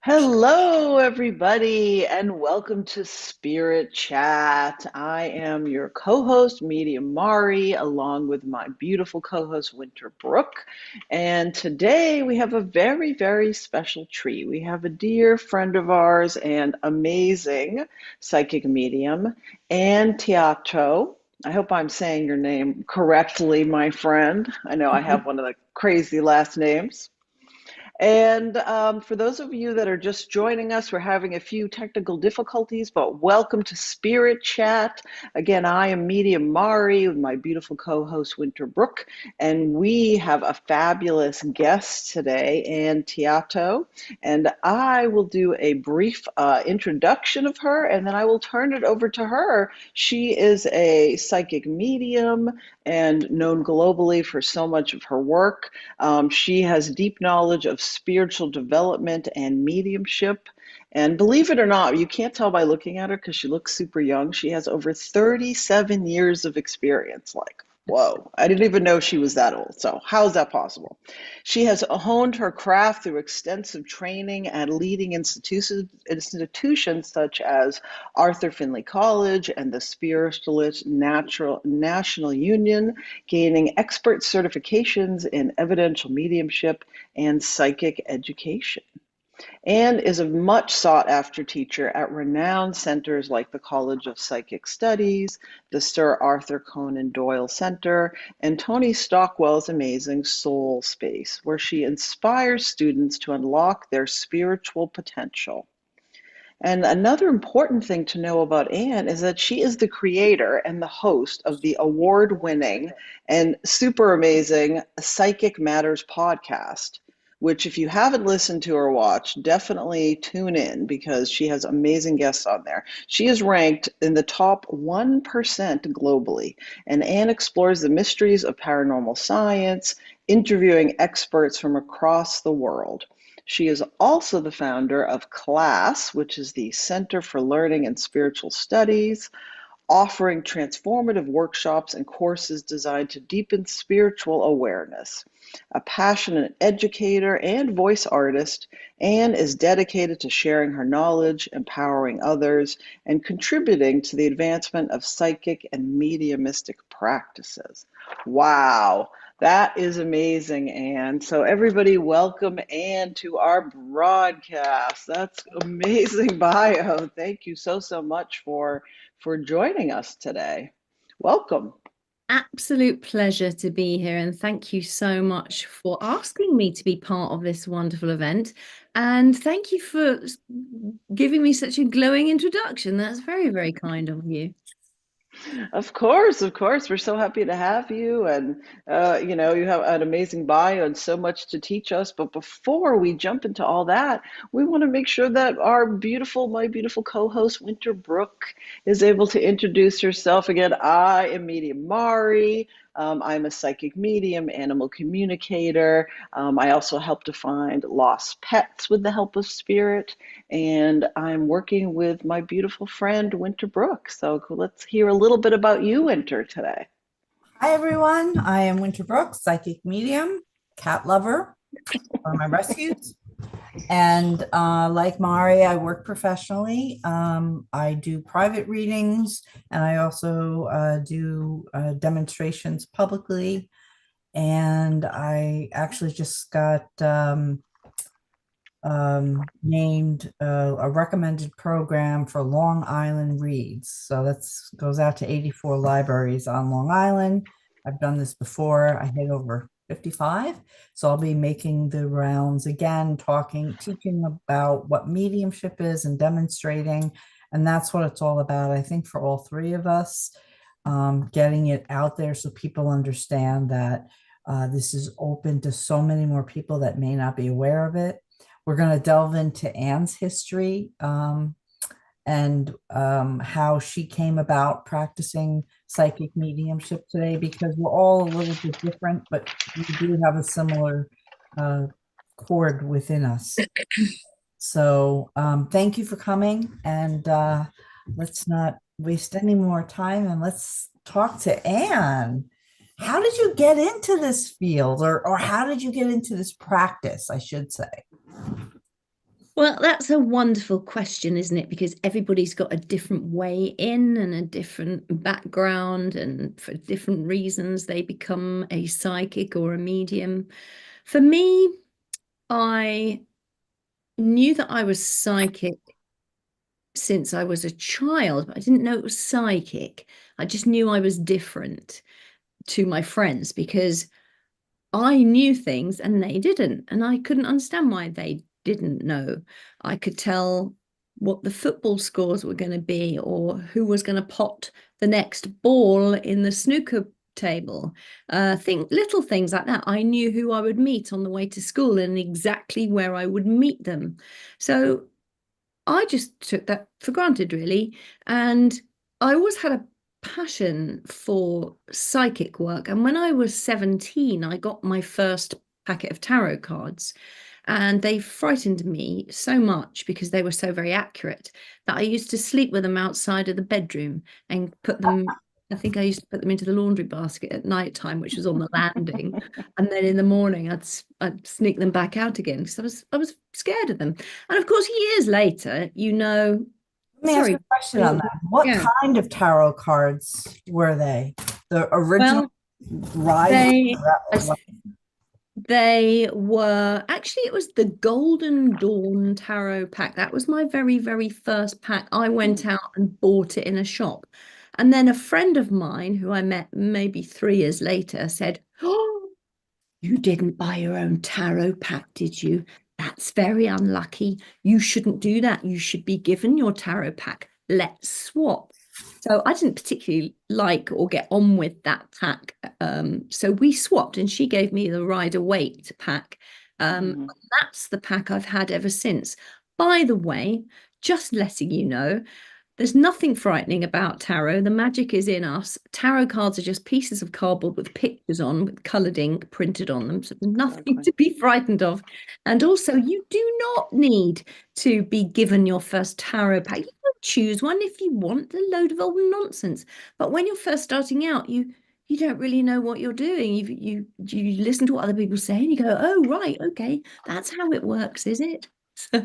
Hello, everybody, and welcome to Spirit Chat. I am your co host, Medium Mari, along with my beautiful co host, Winter Brook. And today we have a very, very special treat. We have a dear friend of ours and amazing psychic medium, and Theato. I hope I'm saying your name correctly, my friend. I know I have one of the crazy last names. And for those of you that are just joining us, we're having a few technical difficulties, but welcome to Spirit Chat. Again, I am Medium Mari with my beautiful co-host Winter Brook, and we have a fabulous guest today, Ann Theato. And I will do a brief introduction of her, and then I will turn it over to her. She is a psychic medium and known globally for so much of her work. She has deep knowledge of spiritual development and mediumship. And believe it or not, you can't tell by looking at her because she looks super young. She has over 37 years of experience. Like, whoa, I didn't even know she was that old. So, how is that possible? She has honed her craft through extensive training at leading institutions such as Arthur Findlay College and the Spiritualist National Union, gaining expert certifications in evidential mediumship and psychic education, and is a much sought after teacher at renowned centers like the College of Psychic Studies, the Sir Arthur Conan Doyle Center, and Tony Stockwell's amazing Soul Space, where she inspires students to unlock their spiritual potential. And another important thing to know about Anne is that she is the creator and the host of the award winning and super amazing Psychic Matters podcast, which, if you haven't listened to or watched, definitely tune in because she has amazing guests on there. She is ranked in the top 1% globally, and Anne explores the mysteries of paranormal science, interviewing experts from across the world. She is also the founder of CLASS, which is the Center for Learning and Spiritual Studies, offering transformative workshops and courses designed to deepen spiritual awareness. A passionate educator and voice artist, Anne is dedicated to sharing her knowledge, empowering others, and contributing to the advancement of psychic and mediumistic practices. Wow. That is amazing, Anne. So everybody welcome Anne to our broadcast. That's amazing bio. Thank you so much for joining us today. Welcome. Absolute pleasure to be here, and thank you so much for asking me to be part of this wonderful event. And thank you for giving me such a glowing introduction. That's very, very kind of you. Of course, of course. We're so happy to have you. And, you have an amazing bio and so much to teach us. But before we jump into all that, we want to make sure that my beautiful co-host, Winter Brook, is able to introduce herself again. I am Medium Mari. I'm a psychic medium, animal communicator. I also help to find lost pets with the help of spirit. And I'm working with my beautiful friend, Winter Brook. So let's hear a little bit about you, Winter, today. Hi, everyone. I am Winter Brook, psychic medium, cat lover, one of my rescues. And like Mari, I work professionally. I do private readings and I also do demonstrations publicly. And I actually just got named a recommended program for Long Island Reads. So that goes out to 84 libraries on Long Island. I've done this before. I hit over 55. So I'll be making the rounds again, teaching about what mediumship is and demonstrating. And that's what it's all about, I think, for all three of us, getting it out there so people understand that this is open to so many more people that may not be aware of it. We're going to delve into Anne's history and how she came about practicing psychic mediumship today, because we're all a little bit different, but we do have a similar chord within us. So thank you for coming, and let's not waste any more time, and let's talk to Anne. How did you get into this field, or how did you get into this practice, I should say? Well, that's a wonderful question, isn't it? Because everybody's got a different way in and a different background, and for different reasons, they become a psychic or a medium. For me, I knew that I was psychic since I was a child, but I didn't know it was psychic. I just knew I was different to my friends because I knew things and they didn't. And I couldn't understand why they didn't know. I could tell what the football scores were going to be or who was going to pot the next ball in the snooker table. Little things like that. I knew who I would meet on the way to school and exactly where I would meet them. So I just took that for granted, really. And I always had a passion for psychic work. And when I was 17, I got my first packet of tarot cards. And they frightened me so much because they were so very accurate that I used to sleep with them outside of the bedroom and put them. I think I used to put them into the laundry basket at night time, which was on the landing, and then in the morning I'd sneak them back out again because I was scared of them. And of course, years later, Let me ask you sorry, a question on that. What yeah. kind of tarot cards were they? The original Well, rise? they they were actually, it was the Golden Dawn Tarot pack. That was my very, very first pack. I went out and bought it in a shop. And then a friend of mine who I met maybe 3 years later said, "Oh, you didn't buy your own tarot pack, did you? That's very unlucky. You shouldn't do that. You should be given your tarot pack. Let's swap." So I didn't particularly like or get on with that pack. So we swapped and she gave me the Rider Waite pack. That's the pack I've had ever since. By the way, just letting you know, there's nothing frightening about tarot. The magic is in us. Tarot cards are just pieces of cardboard with pictures on, with coloured ink printed on them. So nothing to be frightened of. And also, you do not need to be given your first tarot pack. You can choose one if you want. A load of old nonsense. But when you're first starting out, you don't really know what you're doing. You listen to what other people say and you go, oh, right, okay, that's how it works, is it? So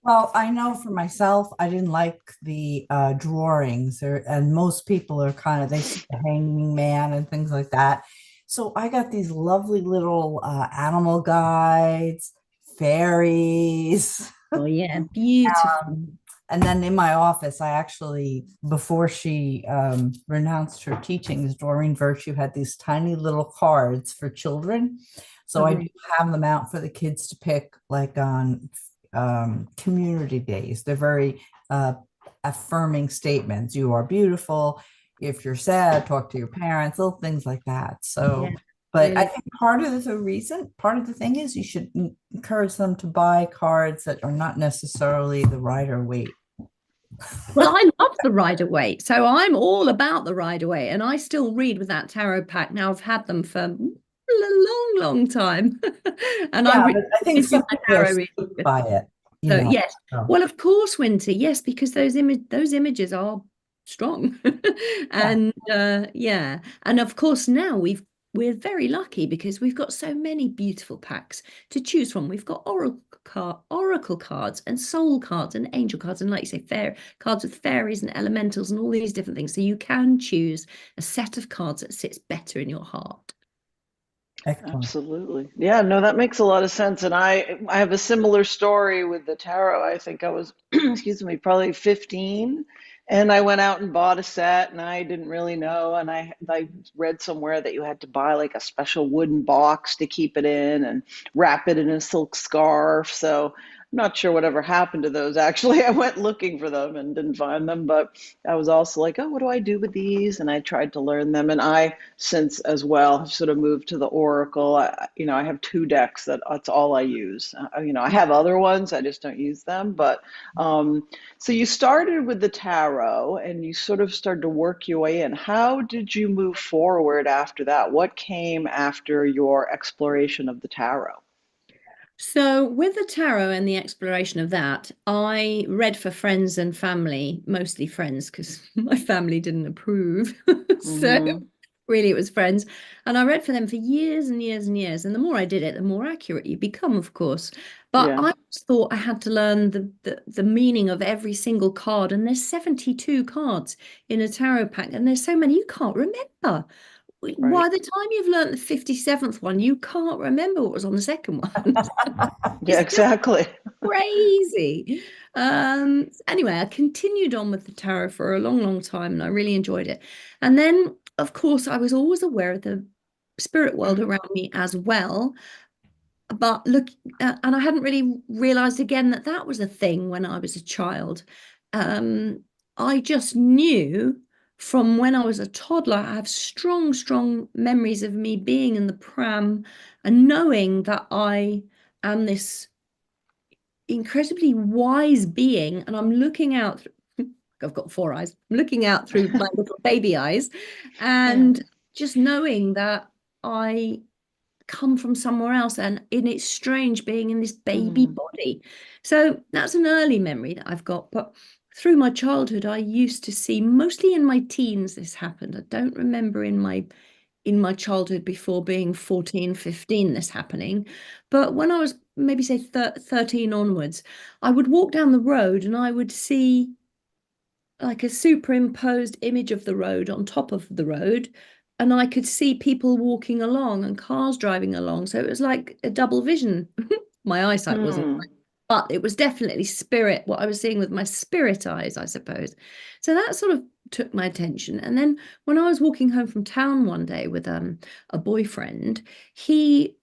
Well, I know for myself, I didn't like the drawings, and most people are kind of, they see the hanging man and things like that. So I got these lovely little animal guides, fairies. oh yeah, beautiful. And then in my office, I actually, before she renounced her teachings, Doreen Virtue had these tiny little cards for children. So I do have them out for the kids to pick, like on community days. They're very affirming statements. You are beautiful. If you're sad, talk to your parents, little things like that. So, Yeah, but I really. think part of the thing is you should encourage them to buy cards that are not necessarily the Rider Waite. Well, I love the Rider Waite, so I'm all about the Rider Waite, and I still read with that tarot pack. Now I've had them for a long, long time, and Yeah, but I think always do some my people are tarot reading. spooked by it, you So know. yes, So, well, of course, Winter, yes, because those images are strong, yeah. and yeah, and of course now we're very lucky because we've got so many beautiful packs to choose from. We've got oracle cards and soul cards and angel cards, and like you say, fair cards with fairies and elementals and all these different things. So you can choose a set of cards that sits better in your heart. Excellent. Absolutely. Yeah, no, that makes a lot of sense. And I have a similar story with the tarot. I think I was, excuse me, probably 15. And I went out and bought a set and I didn't really know. And I read somewhere that you had to buy like a special wooden box to keep it in and wrap it in a silk scarf. So I'm not sure whatever happened to those. Actually, I went looking for them and didn't find them. But I was also like, oh, what do I do with these? And I tried to learn them. And I since as well have sort of moved to the Oracle. I have two decks that's all I use. I have other ones, I just don't use them. But so you started with the tarot and you sort of started to work your way in. How did you move forward after that? What came after your exploration of the tarot? So, with the tarot and the exploration of that, I read for friends and family, mostly friends, because my family didn't approve. So, Mm-hmm. Really, it was friends. And I read for them for years and years and years. And the more I did it, the more accurate you become, of course. But Yeah, I just thought I had to learn the meaning of every single card. And there's 72 cards in a tarot pack, and there's so many you can't remember. right. By the time you've learned the 57th one, you can't remember what was on the second one. Yeah, It's just exactly. crazy. Anyway, I continued on with the tarot for a long, long time, and I really enjoyed it. And then, of course, I was always aware of the spirit world around me as well. But look, and I hadn't really realized again that that was a thing when I was a child. I just knew from when I was a toddler, I have strong, strong memories of me being in the pram and knowing that I am this incredibly wise being, and I'm looking out. I've got four eyes. I'm looking out through my little baby eyes, Yeah. and just knowing that I come from somewhere else, and it's strange being in this baby Mm. body. So that's an early memory that I've got. But through my childhood, I used to see, mostly in my teens, this happened. I don't remember in my childhood before being 14, 15, this happening. But when I was maybe say 13 onwards, I would walk down the road and I would see like a superimposed image of the road on top of the road. And I could see people walking along and cars driving along. So it was like a double vision. My eyesight wasn't, Hmm. but it was definitely spirit, what I was seeing with my spirit eyes, I suppose. So that sort of took my attention. And then when I was walking home from town one day with a boyfriend, he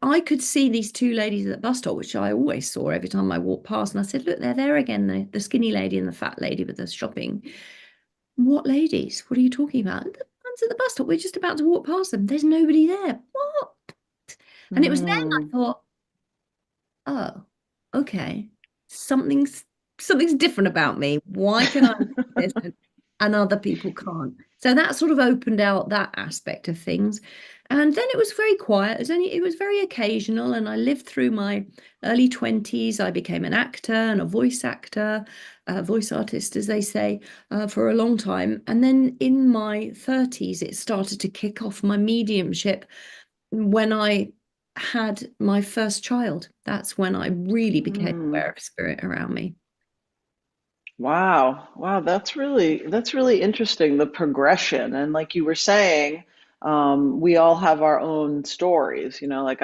I could see these two ladies at the bus stop, which I always saw every time I walked past. And I said, look, they're there again, the skinny lady and the fat lady with the shopping. What ladies? What are you talking about? The ones at the bus stop. We're just about to walk past them. There's nobody there. What? And it was then I Mm. thought, oh, okay. Something's different about me. Why can I see this and other people can't? So that sort of opened out that aspect of things. And then it was very quiet. It was very occasional. And I lived through my early 20s. I became an actor and a voice actor, a voice artist, as they say, for a long time. And then in my 30s, it started to kick off my mediumship when I had my first child. That's when I really became Mm. aware of spirit around me. Wow. Wow, that's really interesting, the progression. And like you were saying, we all have our own stories, like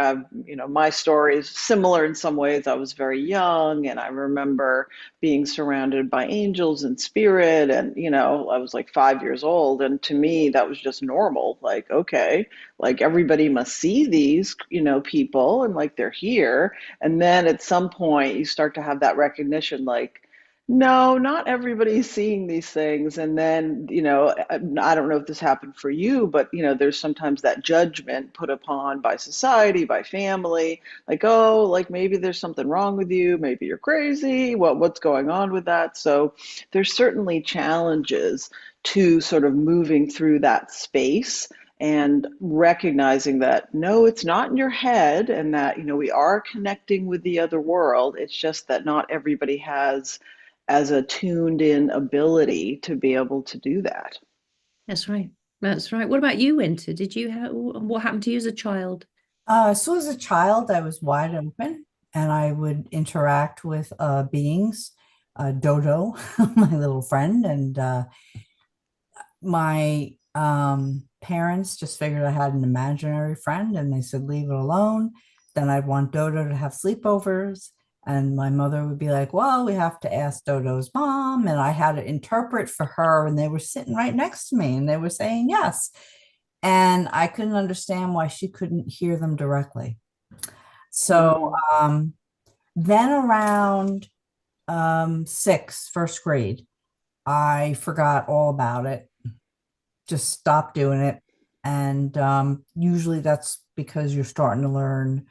my story is similar in some ways. I was very young and I remember being surrounded by angels and spirit and I was like 5 years old and to me that was just normal. Like, okay, like everybody must see these, people and like they're here. And then at some point you start to have that recognition like no, not everybody's seeing these things. And then, I don't know if this happened for you, but, there's sometimes that judgment put upon by society, by family, like, oh, like maybe there's something wrong with you, maybe you're crazy. What's going on with that? So there's certainly challenges to sort of moving through that space and recognizing that no, it's not in your head and that, we are connecting with the other world. It's just that not everybody has as a tuned in ability to be able to do that. That's right. That's right. What about you, Winter? Did you have what happened to you as a child? So as a child, I was wide open and I would interact with beings, Dodo, my little friend, and my parents just figured I had an imaginary friend and they said, leave it alone. Then I'd want Dodo to have sleepovers. And my mother would be like, well, we have to ask Dodo's mom. And I had to interpret for her. And they were sitting right next to me and they were saying yes. And I couldn't understand why she couldn't hear them directly. So Mm, um, then around first grade, I forgot all about it, just stopped doing it. And usually that's because you're starting to learn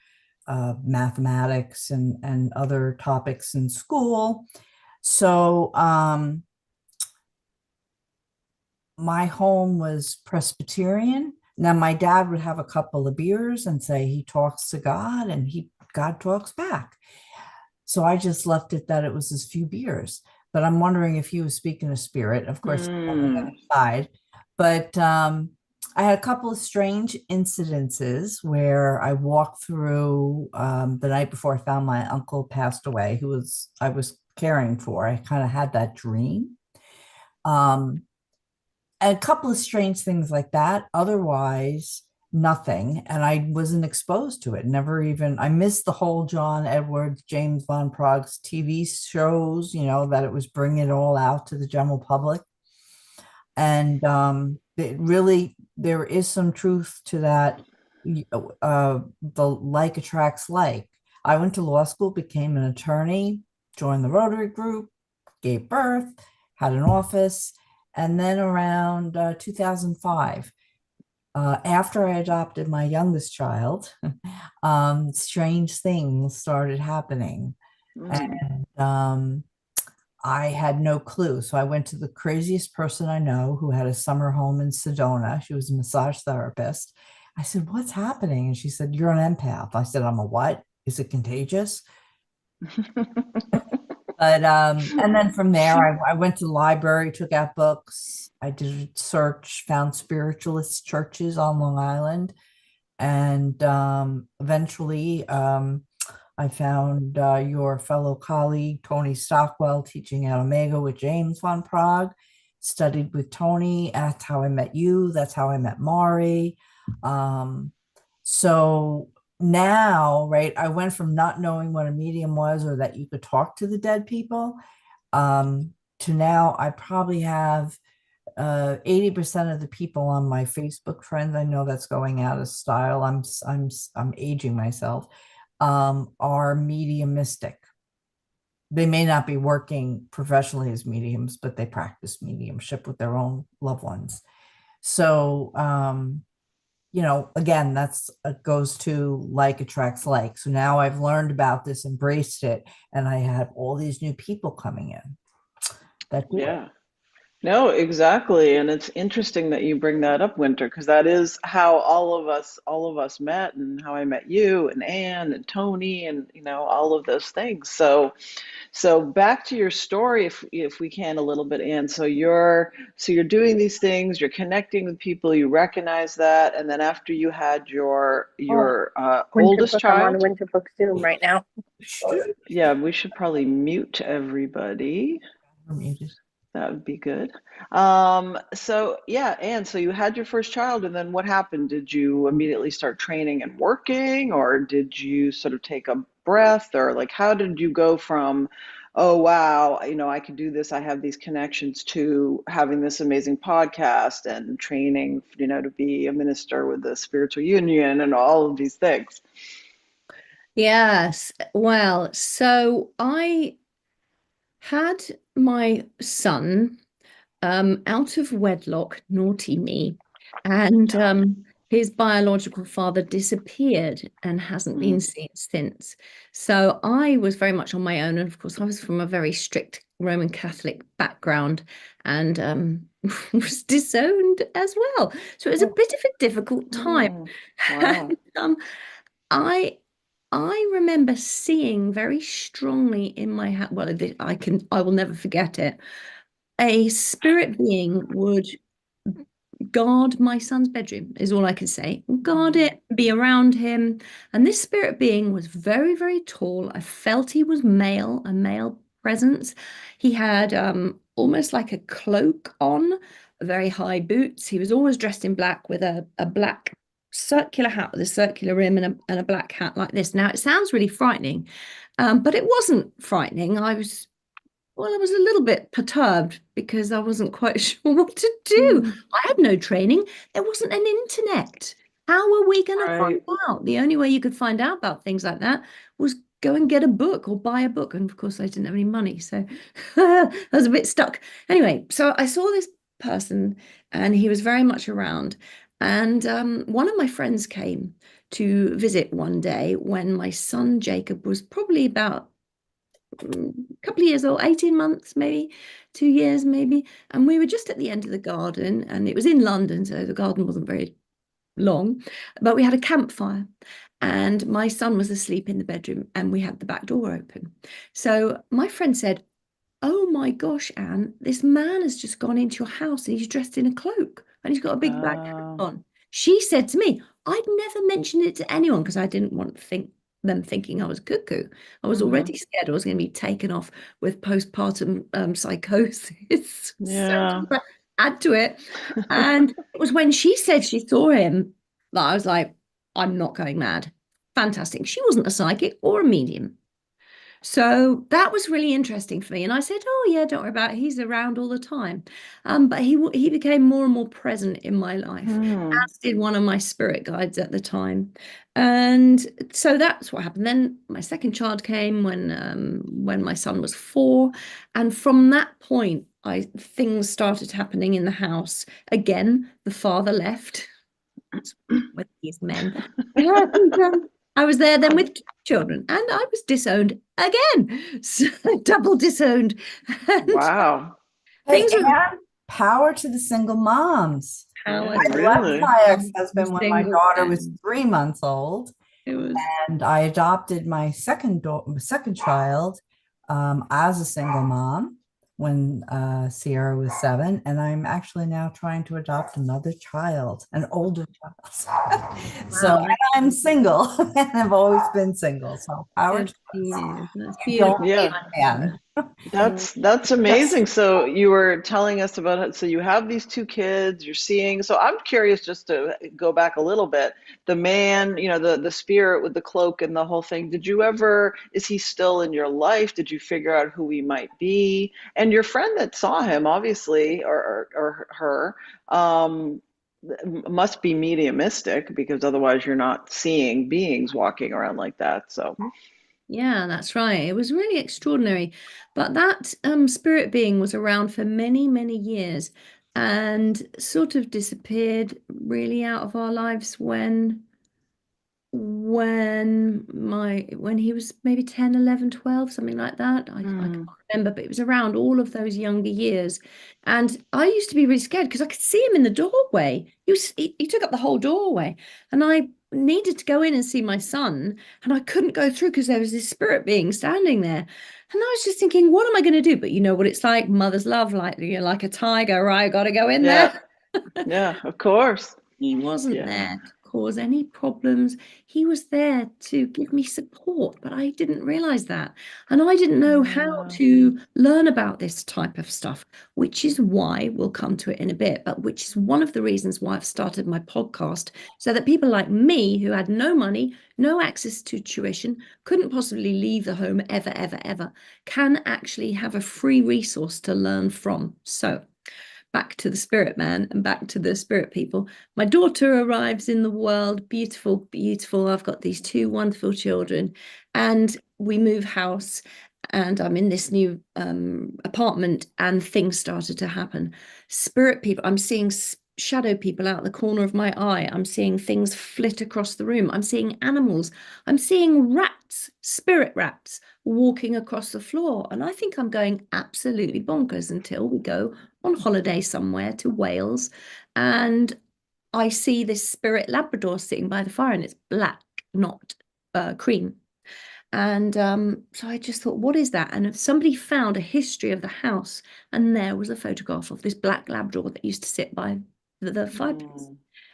mathematics and other topics in school. So my home was Presbyterian. Now my dad would have a couple of beers and say he talks to God and God talks back. So I just left it that it was his few beers. But I'm wondering if he was speaking of spirit, of course, on the mm, other side. But I had a couple of strange incidences where I walked through the night before I found my uncle passed away, who was I was caring for. I kind of had that dream. Um, and a couple of strange things like that. Otherwise, nothing. And I wasn't exposed to it. Never even, I missed the whole John Edwards, James Von Prague's TV shows, that it was bringing it all out to the general public. And it really, there is some truth to that. The like attracts like. I went to law school, became an attorney, joined the Rotary Group, gave birth, had an office. And then around 2005, after I adopted my youngest child, strange things started happening. And I had no clue. So I went to the craziest person I know who had a summer home in Sedona. She was a massage therapist. I said, "What's happening?" And she said, "You're an empath." I said, "I'm a what? Is it contagious?" But and then from there, I went to the library, took out books. I did search, found spiritualist churches on Long Island, and eventually I found your fellow colleague, Tony Stockwell, teaching at Omega with James Von Prague, studied with Tony. That's how I met you. That's how I met Mari. So now, right, I went from not knowing what a medium was or that you could talk to the dead people to now I probably have 80% of the people on my Facebook friends, I know that's going out of style. I'm aging myself, are mediumistic. They may not be working professionally as mediums, but they practice mediumship with their own loved ones. So, again, that's goes to like attracts like. So now I've learned about this, embraced it, and I have all these new people coming in that do it. Yeah. No, exactly. And it's interesting that you bring that up, Winter, because that is how all of us met and how I met you and Anne and Tony and all of those things. So back to your story, if we can a little bit, Anne. So you're doing these things, you're connecting with people, you recognize that, and then after you had your Oh, Winter oldest Brook, I'm on child, Winter Brook Zoom right now. yeah, we should probably mute everybody. That would be good. So yeah, Anne, so you had your first child, and then what happened? Did you immediately start training and working, or did you sort of take a breath, or like how did you go from, oh wow, I can do this, I have these connections, to having this amazing podcast and training, to be a minister with the spiritual union and all of these things? Yes. Well, so I had my son out of wedlock, naughty me, and his biological father disappeared and hasn't been seen since. So I was very much on my own, and of course I was from a very strict Roman Catholic background and was disowned as well. So it was a bit of a difficult time. Wow. And, I remember seeing very strongly in my head, well, I will never forget it. A spirit being would guard my son's bedroom, is all I can say. Guard it, be around him. And this spirit being was very, very tall. I felt he was male, a male presence. He had almost like a cloak on, very high boots. He was always dressed in black with a black circular hat with a circular rim and a black hat like this. Now, it sounds really frightening, but it wasn't frightening. I was a little bit perturbed because I wasn't quite sure what to do. I had no training. There wasn't an internet. How were we going to find out? The only way you could find out about things like that was go and get a book or buy a book. And of course, I didn't have any money. So I was a bit stuck. Anyway, so I saw this person and he was very much around. And one of my friends came to visit one day when my son Jacob was probably about a couple of years old, 18 months, maybe 2 years, maybe. And we were just at the end of the garden, and it was in London, so the garden wasn't very long, but we had a campfire. And my son was asleep in the bedroom, and we had the back door open. So my friend said, "Oh my gosh, Anne, this man has just gone into your house and he's dressed in a cloak and he's got a big black hat on." she said to me, I'd never mentioned it to anyone because I didn't want them thinking I was cuckoo. I was already scared I was going to be taken off with postpartum psychosis. Yeah. So add to it. And it was when she said she saw him that I was like, I'm not going mad. Fantastic. She wasn't a psychic or a medium. So that was really interesting for me. And I said, oh, yeah, don't worry about it. He's around all the time. But he became more and more present in my life, as did one of my spirit guides at the time. And so that's what happened. Then my second child came when my son was 4. And from that point, things started happening in the house. Again, the father left with these men. And, I was there then with 2 children, and I was disowned again. So double disowned. And Wow. things Hey, were and power to the single moms. power Yeah, I to left really. my ex-husband when my single daughter was men. 3 months old, It was and I adopted my second child as a single mom when Sierra was 7, and I'm actually now trying to adopt another child, an older child. So wow. and I'm single, and I've always been single. So power Good to for you. That's you don't beautiful. need Yeah. a man. That's Yes. amazing. So you were telling us about it. So you have these 2 kids, you're seeing. So I'm curious, just to go back a little bit. The man, the spirit with the cloak and the whole thing. Is he still in your life? Did you figure out who he might be? And your friend that saw him, obviously, or her, must be mediumistic, because otherwise you're not seeing beings walking around like that. So, Yeah, that's right. It was really extraordinary. But that spirit being was around for many, many years and sort of disappeared really out of our lives when he was maybe 10, 11, 12, something like that. I can't remember, but it was around all of those younger years. And I used to be really scared because I could see him in the doorway. He took up the whole doorway, and I needed to go in and see my son, and I couldn't go through because there was this spirit being standing there. And I was just thinking, what am I going to do? But you know what it's like, mother's love, like you're like a tiger, right? Got to go in yeah, there. yeah, of course. He wasn't Yeah. there to cause any problems. He was there to give me support, but I didn't realize that. And I didn't know how Yeah. to learn about this type of stuff, which is why we'll come to it in a bit, but which is one of the reasons why I've started my podcast, so that people like me who had no money, no access to tuition, couldn't possibly leave the home ever, ever, ever, can actually have a free resource to learn from. So, back to the spirit man and back to the spirit people. My daughter arrives in the world, beautiful, beautiful. I've got these 2 wonderful children, and we move house, and I'm in this new apartment, and things started to happen. Spirit people, I'm seeing shadow people out the corner of my eye. I'm seeing things flit across the room. I'm seeing animals. I'm seeing rats, spirit rats, walking across the floor. And I think I'm going absolutely bonkers until we go on holiday somewhere to Wales, and I see this spirit Labrador sitting by the fire, and it's black, not cream. And so I just thought, what is that? And if somebody found a history of the house, and there was a photograph of this black Labrador that used to sit by the fireplace.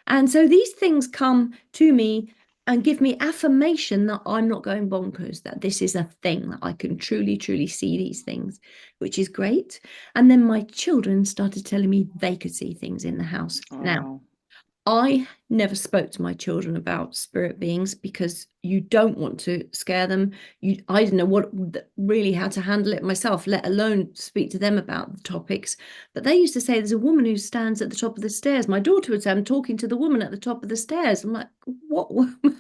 And so these things come to me and give me affirmation that I'm not going bonkers, that this is a thing, that I can truly, truly see these things, which is great. And then my children started telling me they could see things in the house. Now, Oh, I never spoke to my children about spirit beings because you don't want to scare them. I didn't know really how to handle it myself, let alone speak to them about the topics. But they used to say there's a woman who stands at the top of the stairs. My daughter would say, I'm talking to the woman at the top of the stairs. I'm like, what woman?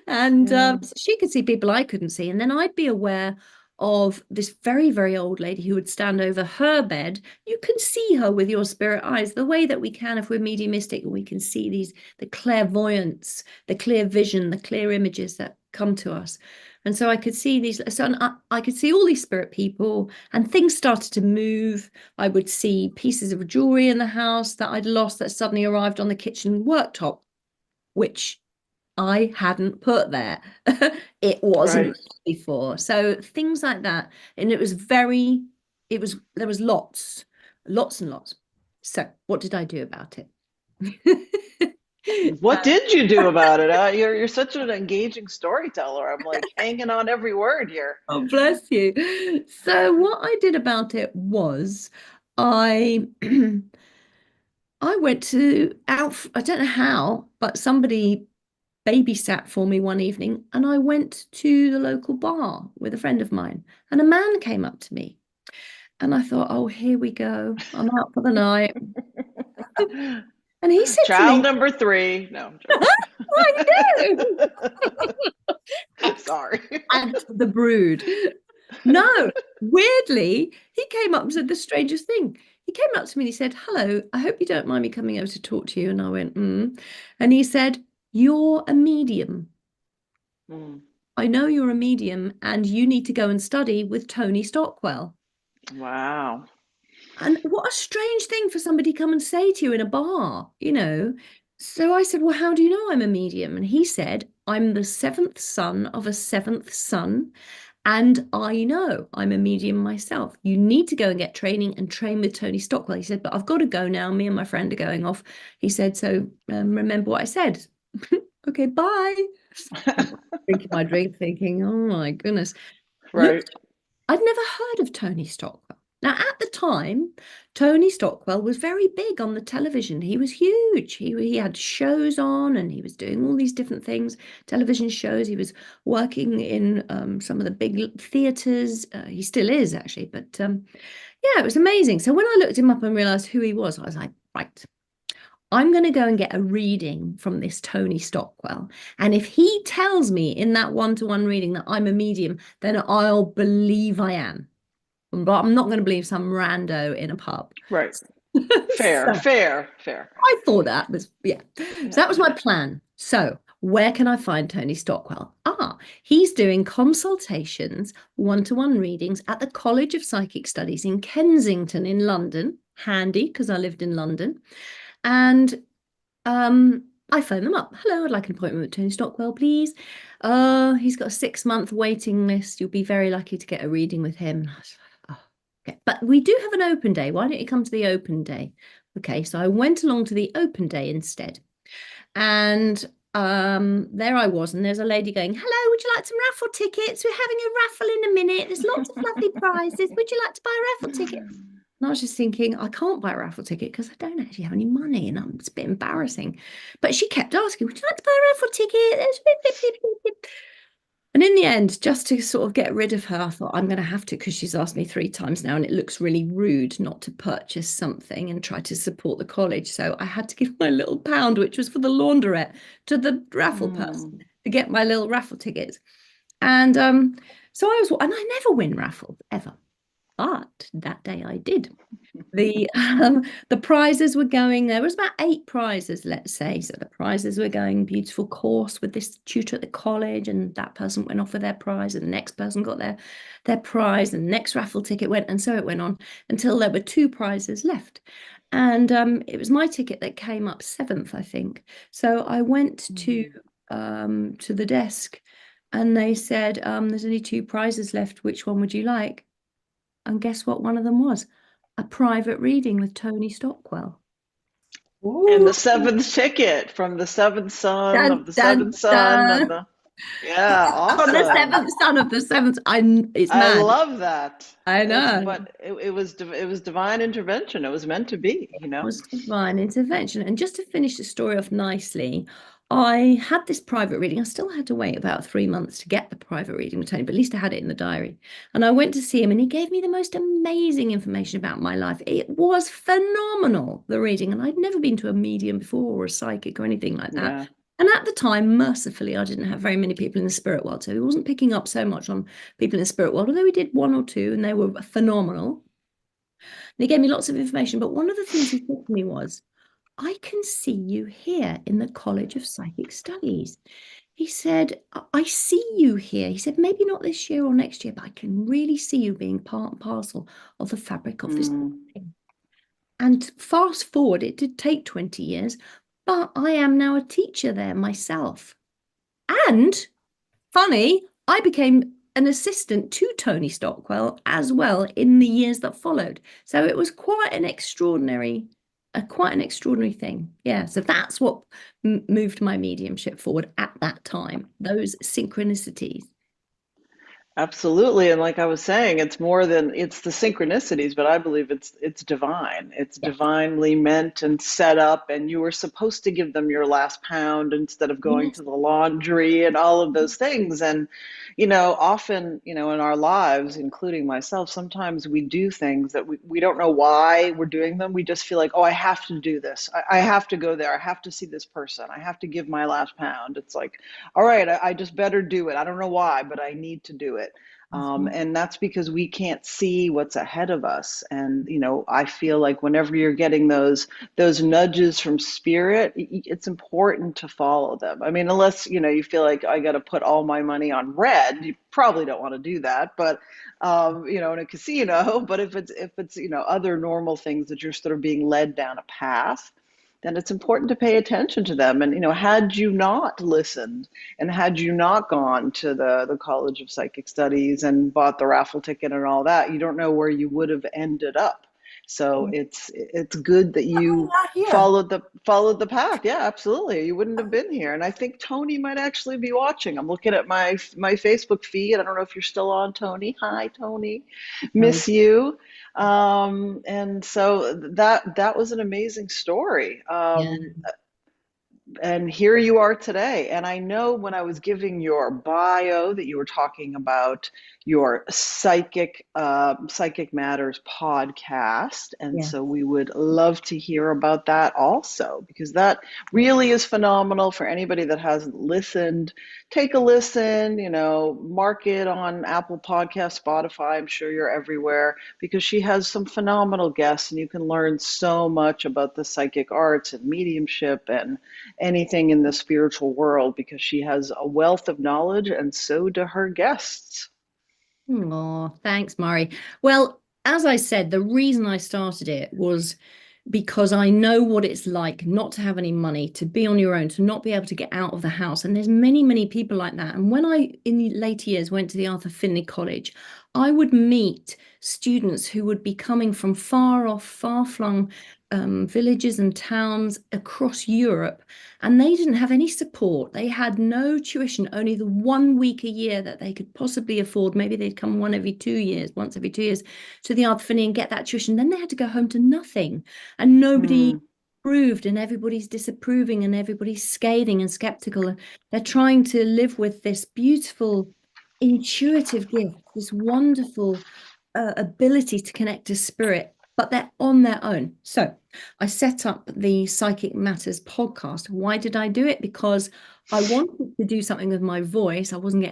And yeah. so she could see people I couldn't see. And then I'd be aware of this very, very old lady who would stand over her bed. You can see her with your spirit eyes, the way that we can if we're mediumistic, we can see the clairvoyance, the clear vision, the clear images that come to us. And so I could see these, so I could see all these spirit people, and things started to move. I would see pieces of jewelry in the house that I'd lost that suddenly arrived on the kitchen worktop, which I hadn't put there. It wasn't Right. before. So things like that. And there was lots and lots. So what did I do about it? What did you do about it? You're such an engaging storyteller. I'm like hanging on every word here. Oh, bless you. So what I did about it was I I went to out, I don't know how, but somebody babysat for me one evening, and I went to the local bar with a friend of mine, and a man came up to me, and I thought, oh, here we go. I'm out for the night. And he said to Child me, number 3. No, I'm I joking. know. Sorry. And the brood. No, weirdly, he came up and said the strangest thing. He came up to me and he said, hello, I hope you don't mind me coming over to talk to you. And I went, And he said, you're a medium. Mm. I know you're a medium and you need to go and study with Tony Stockwell. Wow. And what a strange thing for somebody to come and say to you in a bar, you know. So I said, well, how do you know I'm a medium? And he said, I'm the 7th son of a 7th son. And I know I'm a medium myself. You need to go and get training and train with Tony Stockwell. He said, but I've got to go now. Me and my friend are going off. He said, so remember what I said. Okay, bye. Drinking my drink, thinking, oh my goodness. Right. I'd never heard of Tony Stockwell. Now, at the time, Tony Stockwell was very big on the television. He was huge. He had shows on and he was doing all these different things, television shows. He was working in some of the big theatres. He still is, actually. But yeah, it was amazing. So when I looked him up and realised who he was, I was like, right, I'm going to go and get a reading from this Tony Stockwell. And if he tells me in that one-to-one reading that I'm a medium, then I'll believe I am. But I'm not going to believe some rando in a pub. Right. Fair. I thought that was, yeah. So that was my plan. So where can I find Tony Stockwell? He's doing consultations, one-to-one readings at the College of Psychic Studies in Kensington in London. Handy, because I lived in London. And I phoned them up. Hello, I'd like an appointment with Tony Stockwell, please. He's got a 6-month waiting list. You'll be very lucky to get a reading with him. Okay, but we do have an open day. Why don't you come to the open day? Okay, so I went along to the open day instead. And there I was, and there's a lady going, hello, would you like some raffle tickets? We're having a raffle in a minute. There's lots of lovely prizes. Would you like to buy a raffle ticket? And I was just thinking, I can't buy a raffle ticket because I don't actually have any money, and it's a bit embarrassing. But she kept asking, would you like to buy a raffle ticket? And in the end, just to sort of get rid of her, I thought I'm going to have to, because she's asked me 3 times now, and it looks really rude not to purchase something and try to support the college. So I had to give my little pound, which was for the laundrette, to the raffle person to get my little raffle tickets. And so and I never win raffles ever. But that day I did. The prizes were going, there was about 8 prizes, let's say. So the prizes were going, beautiful course with this tutor at the college, and that person went off with their prize, and the next person got their prize, and the next raffle ticket went, and so it went on until there were 2 prizes left. And it was my ticket that came up 7th, I think. So I went to the desk, and they said, there's only 2 prizes left. Which one would you like? And guess what one of them was? A private reading with Tony Stockwell. Ooh. And the 7th ticket from the 7th son of the 7th son of the... Yeah, awesome. From the 7th son of the 7th. It's mad. I love that. I know. But it was divine intervention. It was meant to be, you know. It was divine intervention. And just to finish the story off nicely, I had this private reading. I still had to wait about 3 months to get the private reading with Tony, but at least I had it in the diary. And I went to see him, and he gave me the most amazing information about my life. It was phenomenal, the reading. And I'd never been to a medium before, or a psychic, or anything like that. Yeah. And at the time, mercifully, I didn't have very many people in the spirit world. So he wasn't picking up so much on people in the spirit world, although he did 1 or 2, and they were phenomenal. And he gave me lots of information. But one of the things he said to me was, I can see you here in the College of Psychic Studies. He said, I see you here. He said, maybe not this year or next year, but I can really see you being part and parcel of the fabric of this thing. And fast forward, it did take 20 years, but I am now a teacher there myself. And funny, I became an assistant to Tony Stockwell as well in the years that followed. So it was quite an extraordinary quite an extraordinary thing. Yeah, so that's what moved my mediumship forward at that time, those synchronicities. Absolutely. And like I was saying, it's more than it's the synchronicities, but I believe it's divine. It's Yes. divinely meant and set up, and you were supposed to give them your last pound instead of going Yes. to the laundry and all of those things. And, often, in our lives, including myself, sometimes we do things that we don't know why we're doing them. We just feel like, oh, I have to do this. I have to go there. I have to see this person. I have to give my last pound. It's like, all right, I just better do it. I don't know why, but I need to do it. And that's because we can't see what's ahead of us. And, I feel like whenever you're getting those nudges from spirit, it's important to follow them. I mean, unless, you feel like I got to put all my money on red, you probably don't want to do that. But, in a casino, but if it's, other normal things that you're sort of being led down a path, then it's important to pay attention to them. And, had you not listened and had you not gone to the College of Psychic Studies and bought the raffle ticket and all that, you don't know where you would have ended up. So it's good that you Not here. followed the path. Yeah, absolutely. You wouldn't have been here. And I think Tony might actually be watching. I'm looking at my Facebook feed. I don't know if you're still on, Tony. Hi, Tony. Miss you. And so that was an amazing story. Yeah. And here you are today. And I know when I was giving your bio that you were talking about your Psychic Matters podcast. And Yeah. so we would love to hear about that also, because that really is phenomenal. For anybody that hasn't listened, take a listen, mark it on Apple Podcast, Spotify. I'm sure you're everywhere, because she has some phenomenal guests and you can learn so much about the psychic arts and mediumship and anything in the spiritual world, because she has a wealth of knowledge, and so do her guests. Oh, thanks, Mari. Well, as I said, the reason I started it was because I know what it's like not to have any money, to be on your own, to not be able to get out of the house. And there's many, many people like that. And when I, in the later years, went to the Arthur Findlay College, I would meet students who would be coming from far off, far-flung villages and towns across Europe, and they didn't have any support. They had no tuition, only the 1 week a year that they could possibly afford. Maybe they'd come once every 2 years to the Arthur Findlay and get that tuition. Then they had to go home to nothing, and nobody approved, and everybody's disapproving, and everybody's scathing and skeptical. And they're trying to live with this beautiful, intuitive gift, this wonderful ability to connect to spirit, but they're on their own. So I set up the Psychic Matters podcast. Why did I do it? Because I wanted to do something with my voice. I wasn't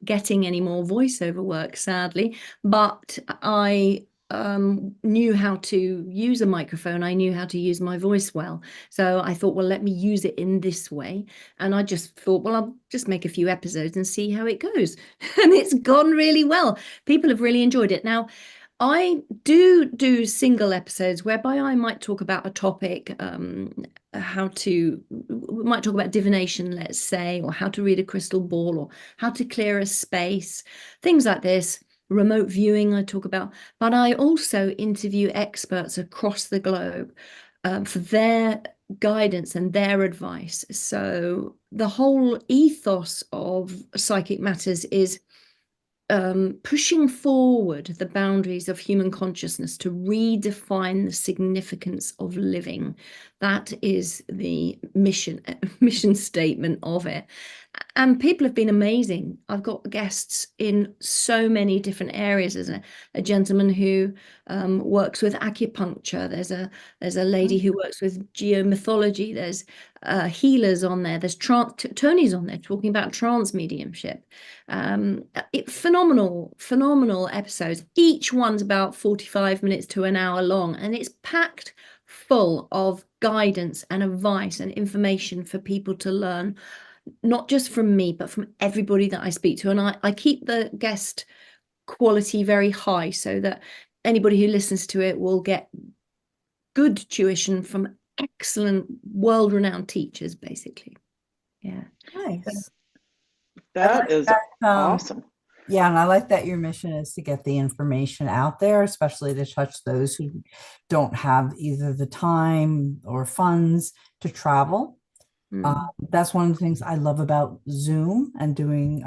getting any more voiceover work, sadly, but I knew how to use a microphone. I knew how to use my voice well. So I thought, well, let me use it in this way. And I just thought, well, I'll just make a few episodes and see how it goes. And it's gone really well. People have really enjoyed it. Now, I do single episodes whereby I might talk about a topic, we might talk about divination, let's say, or how to read a crystal ball, or how to clear a space, things like this. Remote viewing I talk about, but I also interview experts across the globe for their guidance and their advice. So the whole ethos of Psychic Matters is pushing forward the boundaries of human consciousness to redefine the significance of living. That is the mission statement of it. And people have been amazing. I've got guests in so many different areas. There's a gentleman who works with acupuncture. There's a lady who works with geomythology. There's healers on there. There's Tony's on there talking about trance mediumship. Phenomenal episodes. Each one's about 45 minutes to an hour long, and it's packed full of guidance and advice and information for people to learn, not just from me, but from everybody that I speak to. And I keep the guest quality very high so that anybody who listens to it will get good tuition from excellent, world-renowned teachers, basically. Yeah. Nice. That is awesome. Yeah, and I like that your mission is to get the information out there, especially to touch those who don't have either the time or funds to travel. Mm. That's one of the things I love about Zoom and doing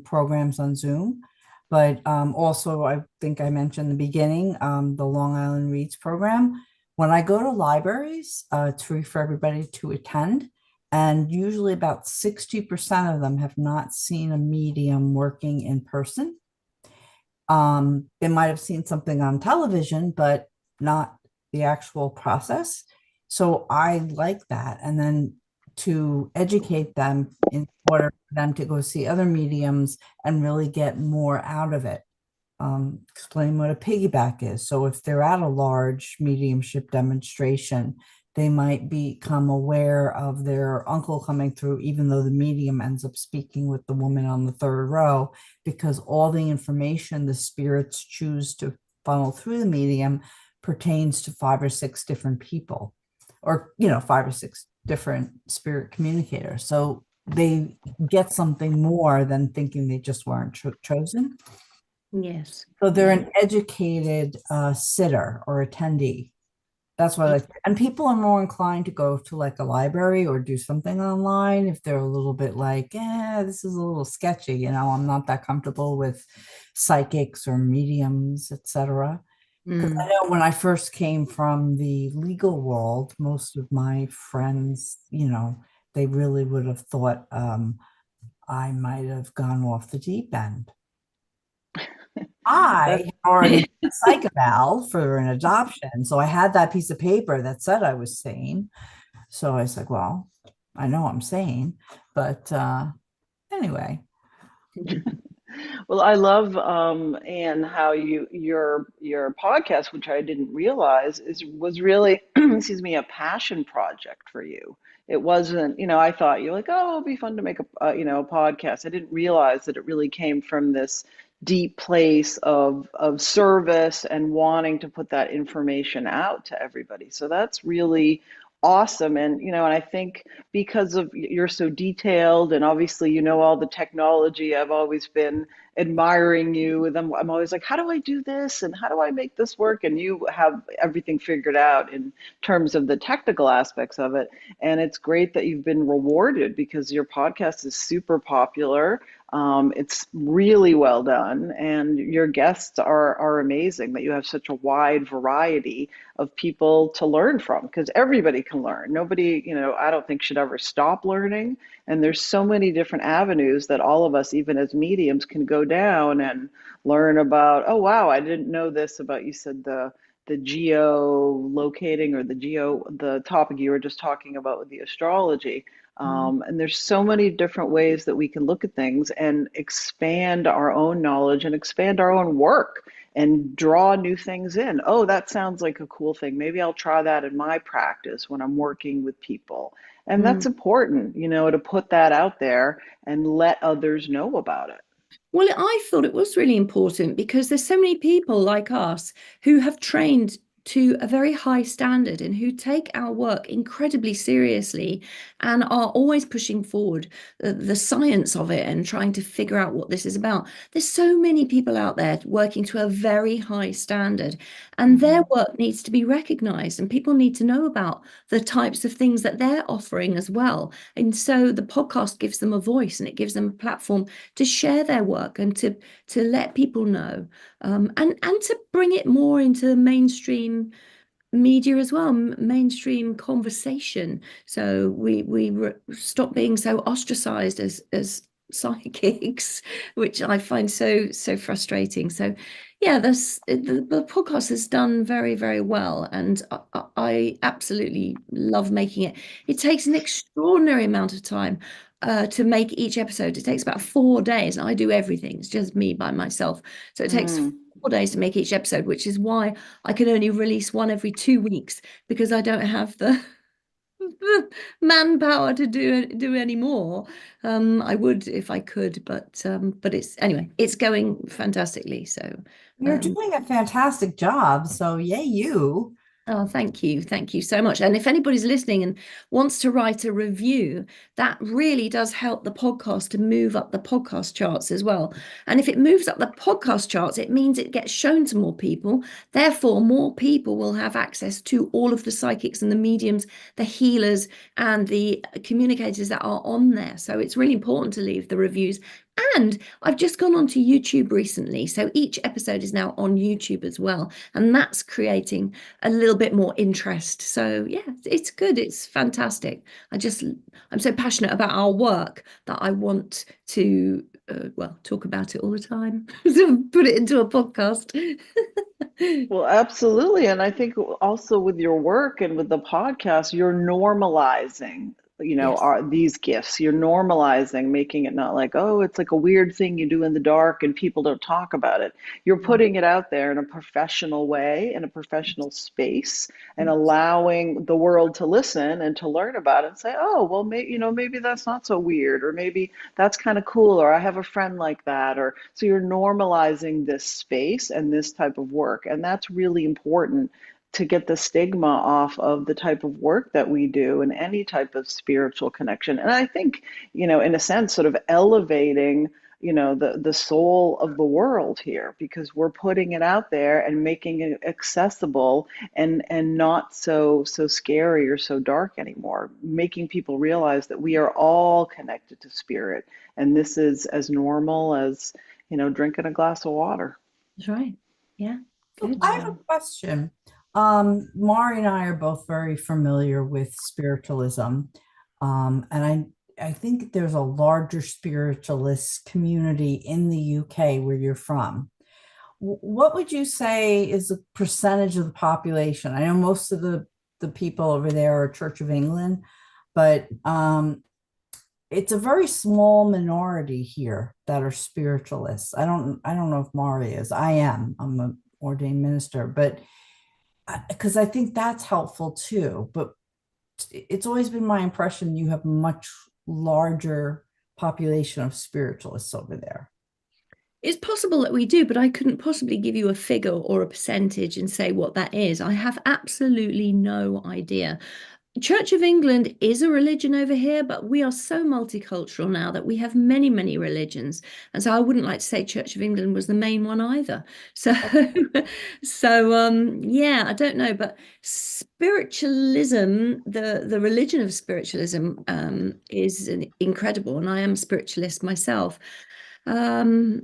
programs on Zoom. But also, I think I mentioned in the beginning, the Long Island Reads program. When I go to libraries, it's free for everybody to attend. And usually about 60% of them have not seen a medium working in person. They might have seen something on television, but not the actual process. So I like that. And then to educate them in order for them to go see other mediums and really get more out of it. Explain what a piggyback is. So if they're at a large mediumship demonstration, they might become aware of their uncle coming through, even though the medium ends up speaking with the woman on the third row, because all the information the spirits choose to funnel through the medium pertains to 5 or 6 different people, or 5 or 6 different spirit communicators. So they get something more than thinking they just weren't chosen. Yes. So they're an educated sitter or attendee. That's what I like. And people are more inclined to go to like a library or do something online if they're a little bit like, yeah, this is a little sketchy. I'm not that comfortable with psychics or mediums, etc. Because I Mm. know when I first came from the legal world, most of my friends, they really would have thought I might have gone off the deep end. I That had already been a psych eval for an adoption. So I had that piece of paper that said I was sane. So I was like, well, I know I'm sane. But anyway. Well, I love Anne, how your podcast, which I didn't realize was really excuse me, a passion project for you. It wasn't, I thought you were like, oh, it'll be fun to make a podcast. I didn't realize that it really came from this deep place of service and wanting to put that information out to everybody. So that's really awesome. And I think because of you're so detailed and obviously all the technology, I've always been admiring you. I'm always like, how do I do this and how do I make this work? And you have everything figured out in terms of the technical aspects of it. And it's great that you've been rewarded because your podcast is super popular. It's really well done, and your guests are amazing. That you have such a wide variety of people to learn from, because everybody can learn. Nobody, I don't think should ever stop learning. And there's so many different avenues that all of us, even as mediums, can go down and learn about. Oh, wow, I didn't know this about, you said the geo-locating or the topic you were just talking about with the astrology. And there's so many different ways that we can look at things and expand our own knowledge and expand our own work and draw new things in. Oh, that sounds like a cool thing. Maybe I'll try that in my practice when I'm working with people. And that's Mm. important, to put that out there and let others know about it. Well, I thought it was really important because there's so many people like us who have trained to a very high standard and who take our work incredibly seriously and are always pushing forward the science of it and trying to figure out what this is about. There's so many people out there working to a very high standard, and their work needs to be recognized, and people need to know about the types of things that they're offering as well. And so the podcast gives them a voice and it gives them a platform to share their work and to let people know, and to bring it more into mainstream media as well, mainstream conversation. So we stop being so ostracized as psychics, which I find so frustrating. So yeah, the podcast has done very, very well, and I absolutely love making it. It takes an extraordinary amount of time to make each episode. It takes about 4 days, and I do everything. It's just me by myself. So it takes Mm. 4 days to make each episode, which is why I can only release one every 2 weeks, because I don't have the manpower to do any more. I would if I could, but it's going fantastically. So You're um, doing a fantastic job. So yay, you. Oh, thank you. Thank you so much. And if anybody's listening and wants to write a review, that really does help the podcast to move up the podcast charts as well. And if it moves up the podcast charts, it means it gets shown to more people. Therefore, more people will have access to all of the psychics and the mediums, the healers, and the communicators that are on there. So it's really important to leave the reviews. And I've just gone onto YouTube recently. So each episode is now on YouTube as well. And that's creating a little bit more interest. So yeah, it's good. It's fantastic. I'm so passionate about our work that I want to, talk about it all the time. So put it into a podcast. Well, absolutely. And I think also with your work and with the podcast, you're normalizing, Yes. are these gifts. You're normalizing, making it not like, oh, it's like a weird thing you do in the dark and people don't talk about it. You're putting it out there in a professional way, in a professional space, and allowing the world to listen and to learn about it and say, oh, well, maybe that's not so weird, or maybe that's kind of cool, or I have a friend like that, or so you're normalizing this space and this type of work, and that's really important to get the stigma off of the type of work that we do and any type of spiritual connection. And I think, in a sense, sort of elevating, the soul of the world here, because we're putting it out there and making it accessible and not so scary or so dark anymore, making people realize that we are all connected to spirit, and this is as normal as, drinking a glass of water. That's right. Yeah. So Good. I have a question. Mari and I are both very familiar with spiritualism. And I think there's a larger spiritualist community in the UK where you're from. What would you say is the percentage of the population? I know most of the people over there are Church of England, but it's a very small minority here that are spiritualists. I don't know if Mari is. I am. I'm an ordained minister, but because I think that's helpful too. But it's always been my impression you have a much larger population of spiritualists over there. It's possible that we do, but I couldn't possibly give you a figure or a percentage and say what that is. I have absolutely no idea. Church of England is a religion over here, but we are so multicultural now that we have many, many religions. And so I wouldn't like to say Church of England was the main one either. So, yeah, I don't know. But spiritualism, the religion of spiritualism, is incredible. And I am a spiritualist myself. Um,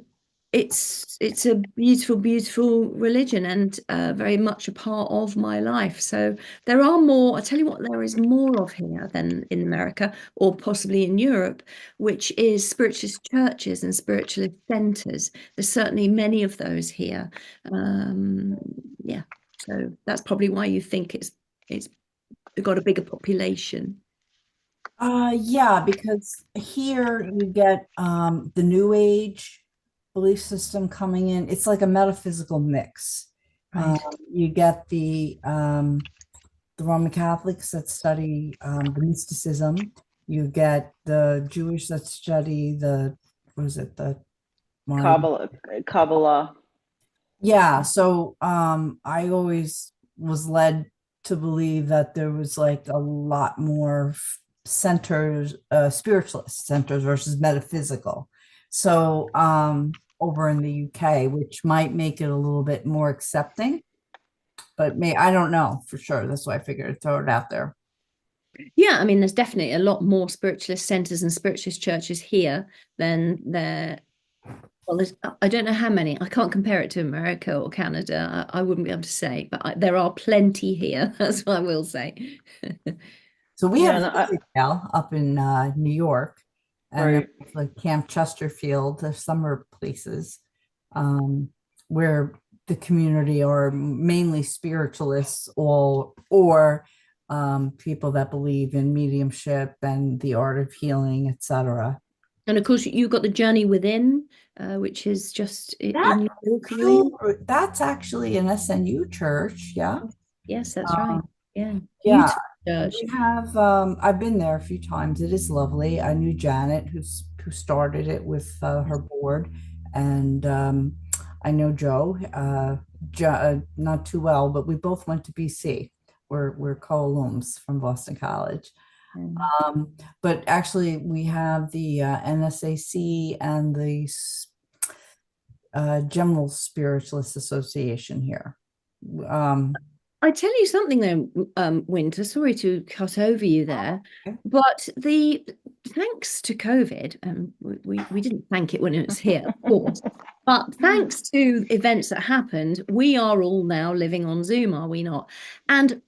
it's a beautiful, beautiful religion, and very much a part of my life. So there are more, I tell you what, there is more of here than in America or possibly in Europe, which is spiritualist churches and spiritualist centers. There's certainly many of those here. Yeah, so that's probably why you think it's got a bigger population. Yeah, because here you get the New Age belief system coming in. It's like a metaphysical mix. Right. You get the Roman Catholics that study the mysticism. You get the Jewish that study what is it, the Kabbalah. Yeah, so I always was led to believe that there was like a lot more centers, spiritualist centers versus metaphysical. So over in the UK, which might make it a little bit more accepting, but I don't know for sure. That's why I figured I'd throw it out there. Yeah, I mean, there's definitely a lot more spiritualist centers and spiritualist churches here than there. Well, I don't know how many. I can't compare it to America or Canada. I wouldn't be able to say, but there are plenty here. That's what I will say. So we Yeah, have Riverdale up in New York, and right. like Camp Chesterfield, the summer places where the community are mainly spiritualists, or people that believe in mediumship and the art of healing, etc. And of course, you've got the Journey Within, which is just in That your career. that's actually an SNU church, yeah. Yes, that's right. Yeah, Yeah, beautiful church. we have I've been there a few times. It is lovely. I knew Janet who started it with her board, and I know Joe not too well, but we both went to BC. We're co-alums from Boston College. Mm. But actually, we have the NSAC and the General Spiritualist Association here. I tell you something though, Winter, sorry to cut over you there, but thanks to COVID, we didn't thank it when it was here, of course, but thanks to events that happened, we are all now living on Zoom, are we not? And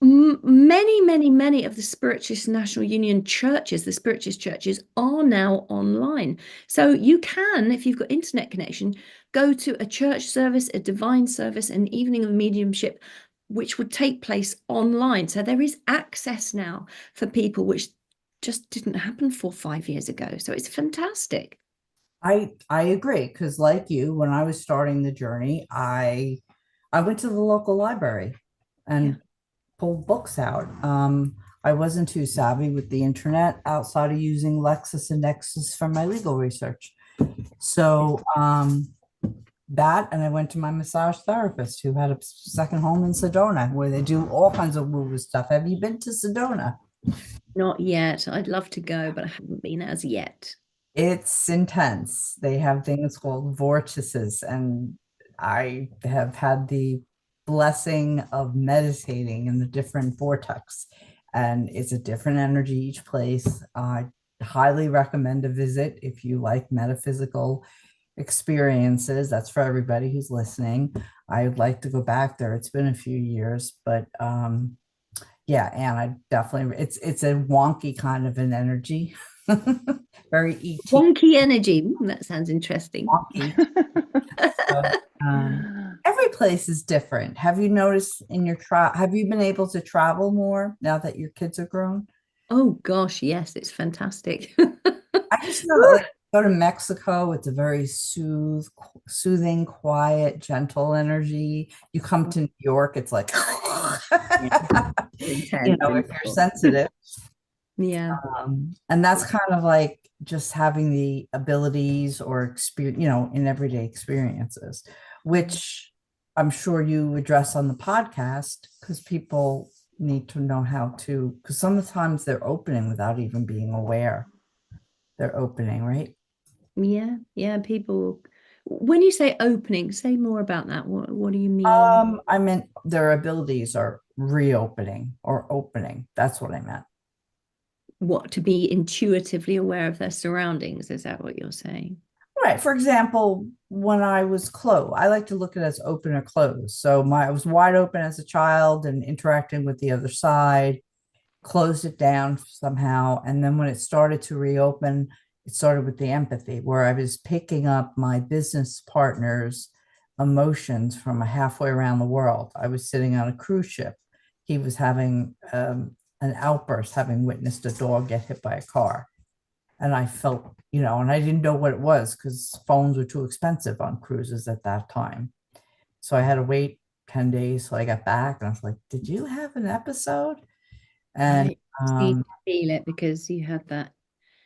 many of the Spiritualist National Union churches, the Spiritualist churches, are now online. So you can, if you've got internet connection, go to a church service, a divine service, an evening of mediumship, which would take place online. So there is access now for people, which just didn't happen 4 or 5 years ago. So it's fantastic. I agree, because like you, when I was starting the journey, I went to the local library and pulled books out. I wasn't too savvy with the internet outside of using Lexis and Nexus for my legal research. So that, and I went to my massage therapist who had a second home in Sedona where they do all kinds of woo-woo stuff. Have you been to Sedona? Not yet. I'd love to go, but I haven't been as yet. It's intense. They have things called vortices, and I have had the blessing of meditating in the different vortex, and it's a different energy each place. I highly recommend a visit if you like metaphysical experiences. That's for everybody who's listening. I would like to go back there. It's been a few years, but yeah, and I definitely, it's a wonky kind of an energy. Very ET. Wonky energy. That sounds interesting. Wonky. So, every place is different. Have you noticed in your have you been able to travel more now that your kids are grown? Oh gosh, yes, it's fantastic. I just know that, like, go to Mexico, it's a very soothing, quiet, gentle energy. You come to New York, it's like, you know, if you're sensitive. Yeah. And that's kind of like just having the abilities or experience, you know, in everyday experiences, which I'm sure you address on the podcast, because people need to know how to, because sometimes they're opening without even being aware they're opening, right? Yeah, people, when you say opening, say more about that. What do you mean? I meant their abilities are reopening or opening. That's what I meant. What, to be intuitively aware of their surroundings? Is that what you're saying? Right. For example, when I was closed, I like to look at it as open or closed. So I was wide open as a child and interacting with the other side, closed it down somehow. And then when it started to reopen, it started with the empathy, where I was picking up my business partner's emotions from halfway around the world. I was sitting on a cruise ship. He was having an outburst, having witnessed a dog get hit by a car. And I felt, you know, and I didn't know what it was because phones were too expensive on cruises at that time. So I had to wait 10 days till I got back. And I was like, did you have an episode? And Right. So you feel it because you had that.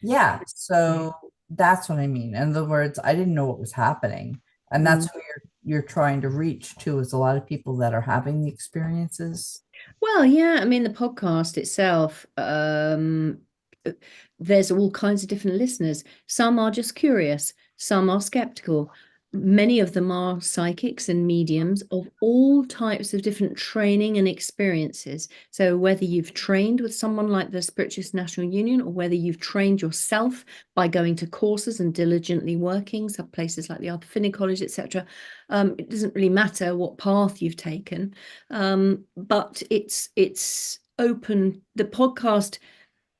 yeah, so that's what I mean. In other words, I didn't know what was happening. And that's who you're trying to reach too, is a lot of people that are having the experiences. Well, yeah, I mean, the podcast itself, there's all kinds of different listeners. Some are just curious, some are skeptical. Many of them are psychics and mediums of all types of different training and experiences. So whether you've trained with someone like the Spiritualist National Union, or whether you've trained yourself by going to courses and diligently working, so places like the Arthur Finney College, etc., it doesn't really matter what path you've taken, but it's open. The podcast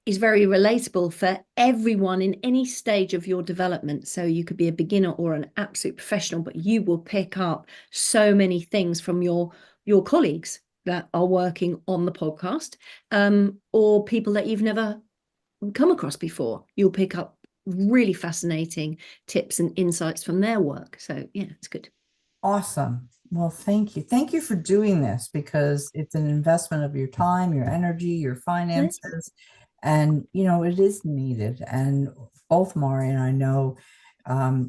is very relatable for everyone in any stage of your development. So you could be a beginner or an absolute professional, but you will pick up so many things from your colleagues that are working on the podcast, or people that you've never come across before. You'll pick up really fascinating tips and insights from their work. So yeah, it's good. Awesome. Well, thank you. Thank you for doing this, because it's an investment of your time, your energy, your finances, and you know, it is needed. And both Mari and I know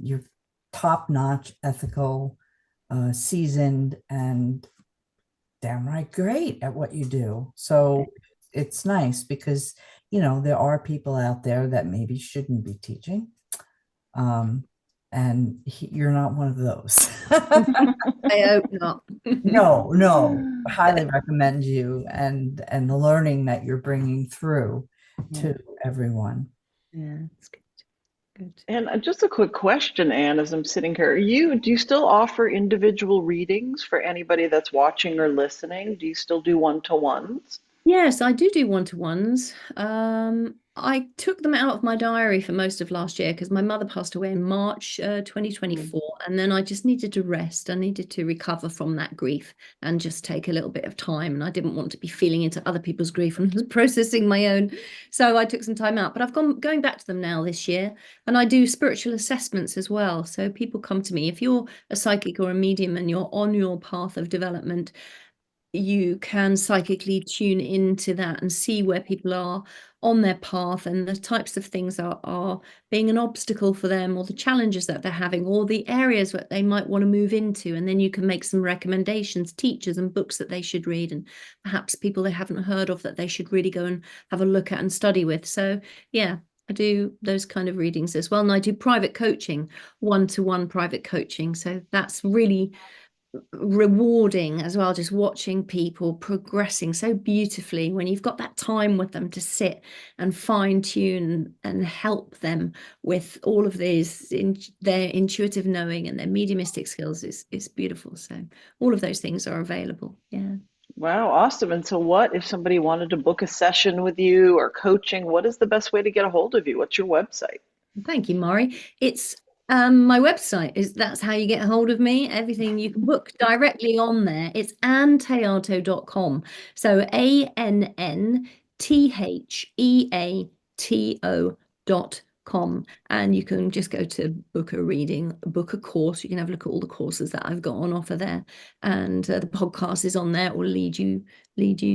you're top-notch, ethical, seasoned, and downright great at what you do. So it's nice because, there are people out there that maybe shouldn't be teaching. Um, and you're not one of those. I hope not. No, no, highly recommend you and the learning that you're bringing through to everyone. Yeah, it's good. Good. And just a quick question, Anne, as I'm sitting here, do you still offer individual readings for anybody that's watching or listening? Do you still do one-to-ones? Yes, I do one-to-ones. I took them out of my diary for most of last year because my mother passed away in March 2024, and then I just needed to rest. I needed to recover from that grief and just take a little bit of time. And I didn't want to be feeling into other people's grief and processing my own. So I took some time out. But I've going back to them now this year, and I do spiritual assessments as well. So people come to me if you're a psychic or a medium and you're on your path of development. You can psychically tune into that and see where people are on their path and the types of things are being an obstacle for them, or the challenges that they're having, or the areas that they might want to move into. And then you can make some recommendations, teachers and books that they should read, and perhaps people they haven't heard of that they should really go and have a look at and study with. So yeah, I do those kind of readings as well. And I do private coaching, one-to-one private coaching. So that's really rewarding as well, just watching people progressing so beautifully when you've got that time with them to sit and fine tune and help them with all of these their intuitive knowing and their mediumistic skills is beautiful. So all of those things are available. Yeah. Wow, awesome. And so what if somebody wanted to book a session with you or coaching, what is the best way to get a hold of you? What's your website? Thank you, Mari. It's my website that's how you get a hold of me. Everything you can book directly on there. It's anntheato.com. So ANNTHEATO.com. And you can just go to book a reading, book a course. You can have a look at all the courses that I've got on offer there. And the podcast is on there, will lead you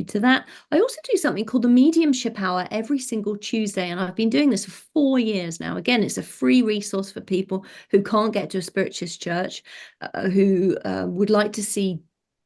to that. I also do something called the Mediumship Hour every single Tuesday, and I've been doing this for 4 years now. Again, it's a free resource for people who can't get to a spiritualist church, who would like to see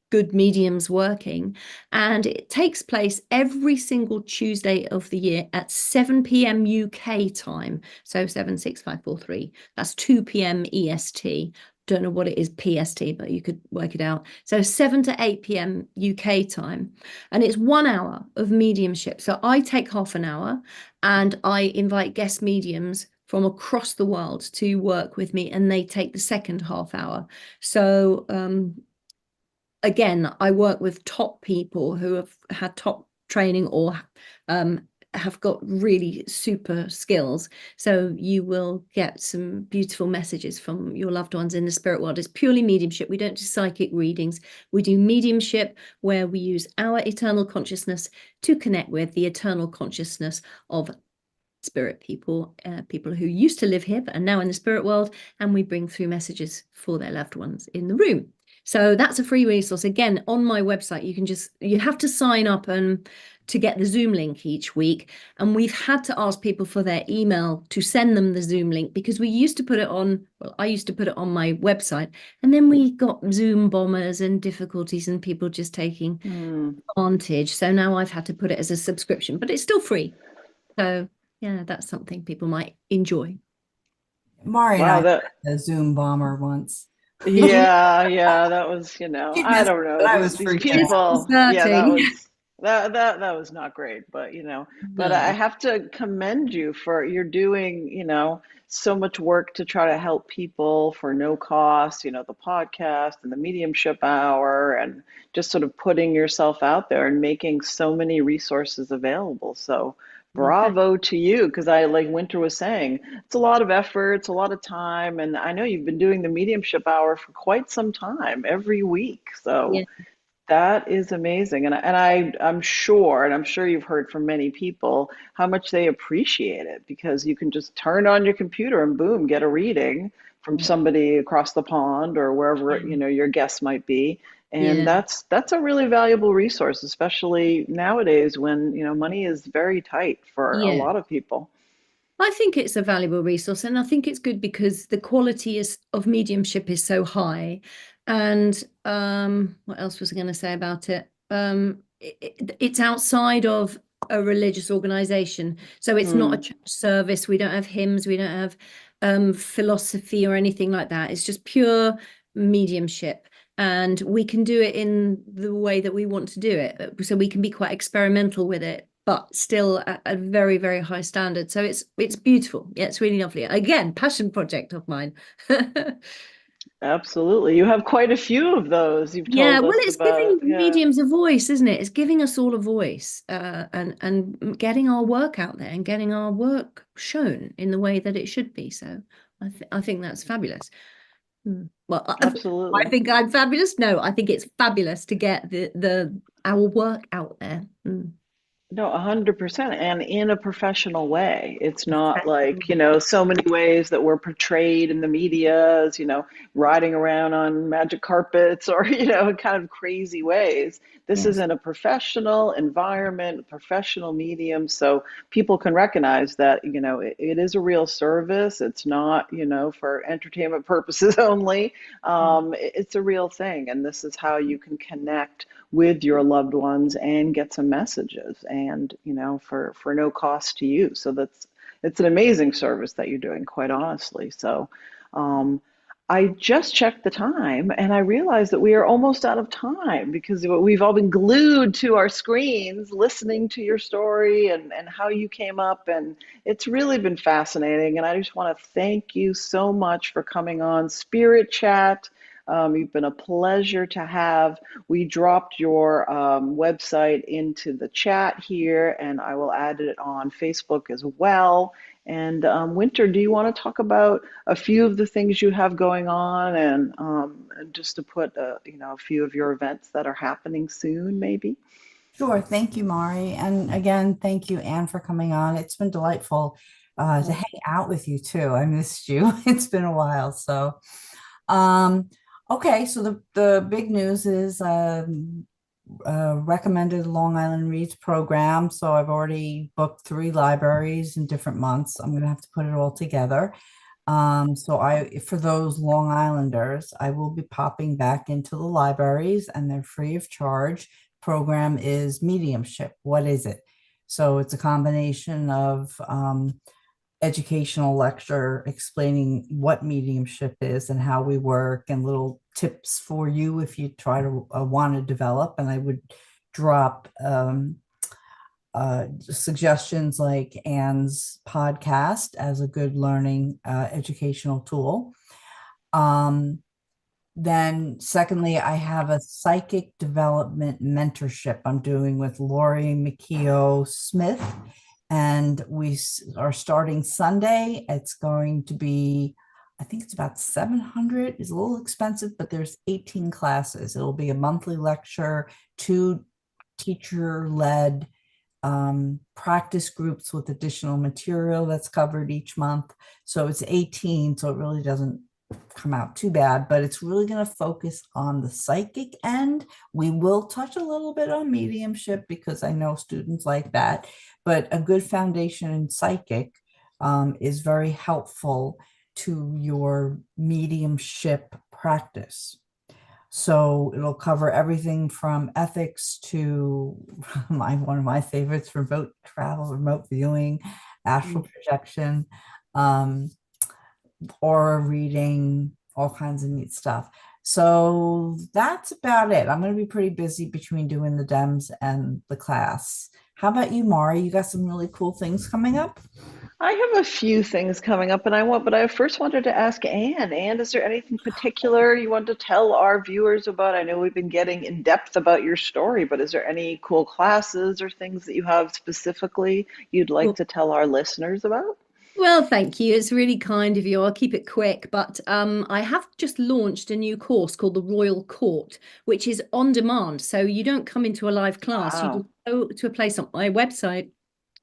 good mediums working, and it takes place every single Tuesday of the year at 7 p.m. UK time, so 76543. That's 2 p.m. EST. Don't know what it is PST, but you could work it out. So 7 to 8 p.m. UK time, and it's 1 hour of mediumship. So I take half an hour and I invite guest mediums from across the world to work with me, and they take the second half hour. So again, I work with top people who have had top training or have got really super skills. So you will get some beautiful messages from your loved ones in the spirit world. It's purely mediumship. We don't do psychic readings. We do mediumship where we use our eternal consciousness to connect with the eternal consciousness of spirit people, people who used to live here but are now in the spirit world, and we bring through messages for their loved ones in the room. So that's a free resource. Again, on my website, you have to sign up and to get the Zoom link each week. And we've had to ask people for their email to send them the Zoom link because we used to put it on, well, I used to put it on my website, and then we got Zoom bombers and difficulties and people just taking advantage. So now I've had to put it as a subscription, but it's still free. So yeah, that's something people might enjoy. Mari and Wow, I had a Zoom bomber once. yeah, that was, She I missed don't it, know, but I these was these freaking out. people, yeah, Disconcerting. that was not great, but but I No. have to commend you for you're doing, so much work to try to help people for no cost, the podcast and the mediumship hour and just sort of putting yourself out there and making so many resources available. So bravo to you, because like Winter was saying, it's a lot of effort, it's a lot of time, and I know you've been doing the mediumship hour for quite some time, every week. Yeah. So that is amazing, I'm sure, and I'm sure you've heard from many people how much they appreciate it because you can just turn on your computer and boom, get a reading from somebody across the pond or wherever your guest might be, and Yeah. that's a really valuable resource, especially nowadays when money is very tight for a Yeah. lot of people. I think it's a valuable resource, and I think it's good because the quality of mediumship is so high. And what else was I going to say about it? It's outside of a religious organization, so it's not a church service. We don't have hymns, we don't have philosophy or anything like that. It's just pure mediumship, and we can do it in the way that we want to do it. So we can be quite experimental with it, but still at a very, very high standard. So it's beautiful. Yeah, it's really lovely. Again, passion project of mine. Absolutely. You have quite a few of those you've Yeah, told well, us it's about. giving Yeah. mediums a voice, isn't it? It's giving us all a voice, and getting our work out there and getting our work shown in the way that it should be. So I think that's fabulous. Well, I Absolutely. think I'm fabulous. No, I think it's fabulous to get our work out there. No, 100%. And in a professional way. It's not like, you know, so many ways that we're portrayed in the media as, you know, riding around on magic carpets or, you know, kind of crazy ways. This is Yes. in a professional environment, professional medium. So people can recognize that, you know, it is a real service. It's not, you know, for entertainment purposes only. It's a real thing. And this is how you can connect with your loved ones and get some messages, and you know, for no cost to you. So it's an amazing service that you're doing, quite honestly. So um I just checked the time and I realized that we are almost out of time because we've all been glued to our screens listening to your story and how you came up, and it's really been fascinating. And I just want to thank you so much for coming on Spirit Chat. You've been a pleasure to have. We dropped your website into the chat here, and I will add it on Facebook as well. And Winter, do you want to talk about a few of the things you have going on, and just to put you know, a few of your events that are happening soon, maybe? Sure. Thank you, Mari. And again, thank you, Anne, for coming on. It's been delightful to hang out with you too. I missed you. It's been a while. So, um, okay. So the big news is recommended Long Island Reads program. So I've already booked 3 libraries in different months. I'm going to have to put it all together. For those Long Islanders, I will be popping back into the libraries and they're free of charge. Program is Mediumship. What is it? So it's a combination of educational lecture explaining what mediumship is and how we work, and little tips for you if you try to want to develop. And I would drop suggestions like Anne's podcast as a good learning educational tool. Then secondly, I have a psychic development mentorship I'm doing with Lori McKeo Smith, and we are starting Sunday. It's going to be, I think it's about 700. It's a little expensive, but there's 18 classes. It'll be a monthly lecture, 2 teacher-led practice groups with additional material that's covered each month. So it's 18, so it really doesn't come out too bad, but it's really going to focus on the psychic end. We will touch a little bit on mediumship because I know students like that, but a good foundation in psychic is very helpful to your mediumship practice. So it'll cover everything from ethics to one of my favorites, remote travel, remote viewing, astral projection, aura reading, all kinds of neat stuff. So that's about it. I'm going to be pretty busy between doing the DEMS and the class. How about you, Mari? You got some really cool things coming up? I have a few things coming up, but I first wanted to ask Anne. Anne, is there anything particular you want to tell our viewers about? I know we've been getting in depth about your story, but is there any cool classes or things that you have specifically you'd like to tell our listeners about? Well, thank you. It's really kind of you. I'll keep it quick, but I have just launched a new course called the Royal Court, which is on demand. So you don't come into a live class. You Wow. just go to a place on my website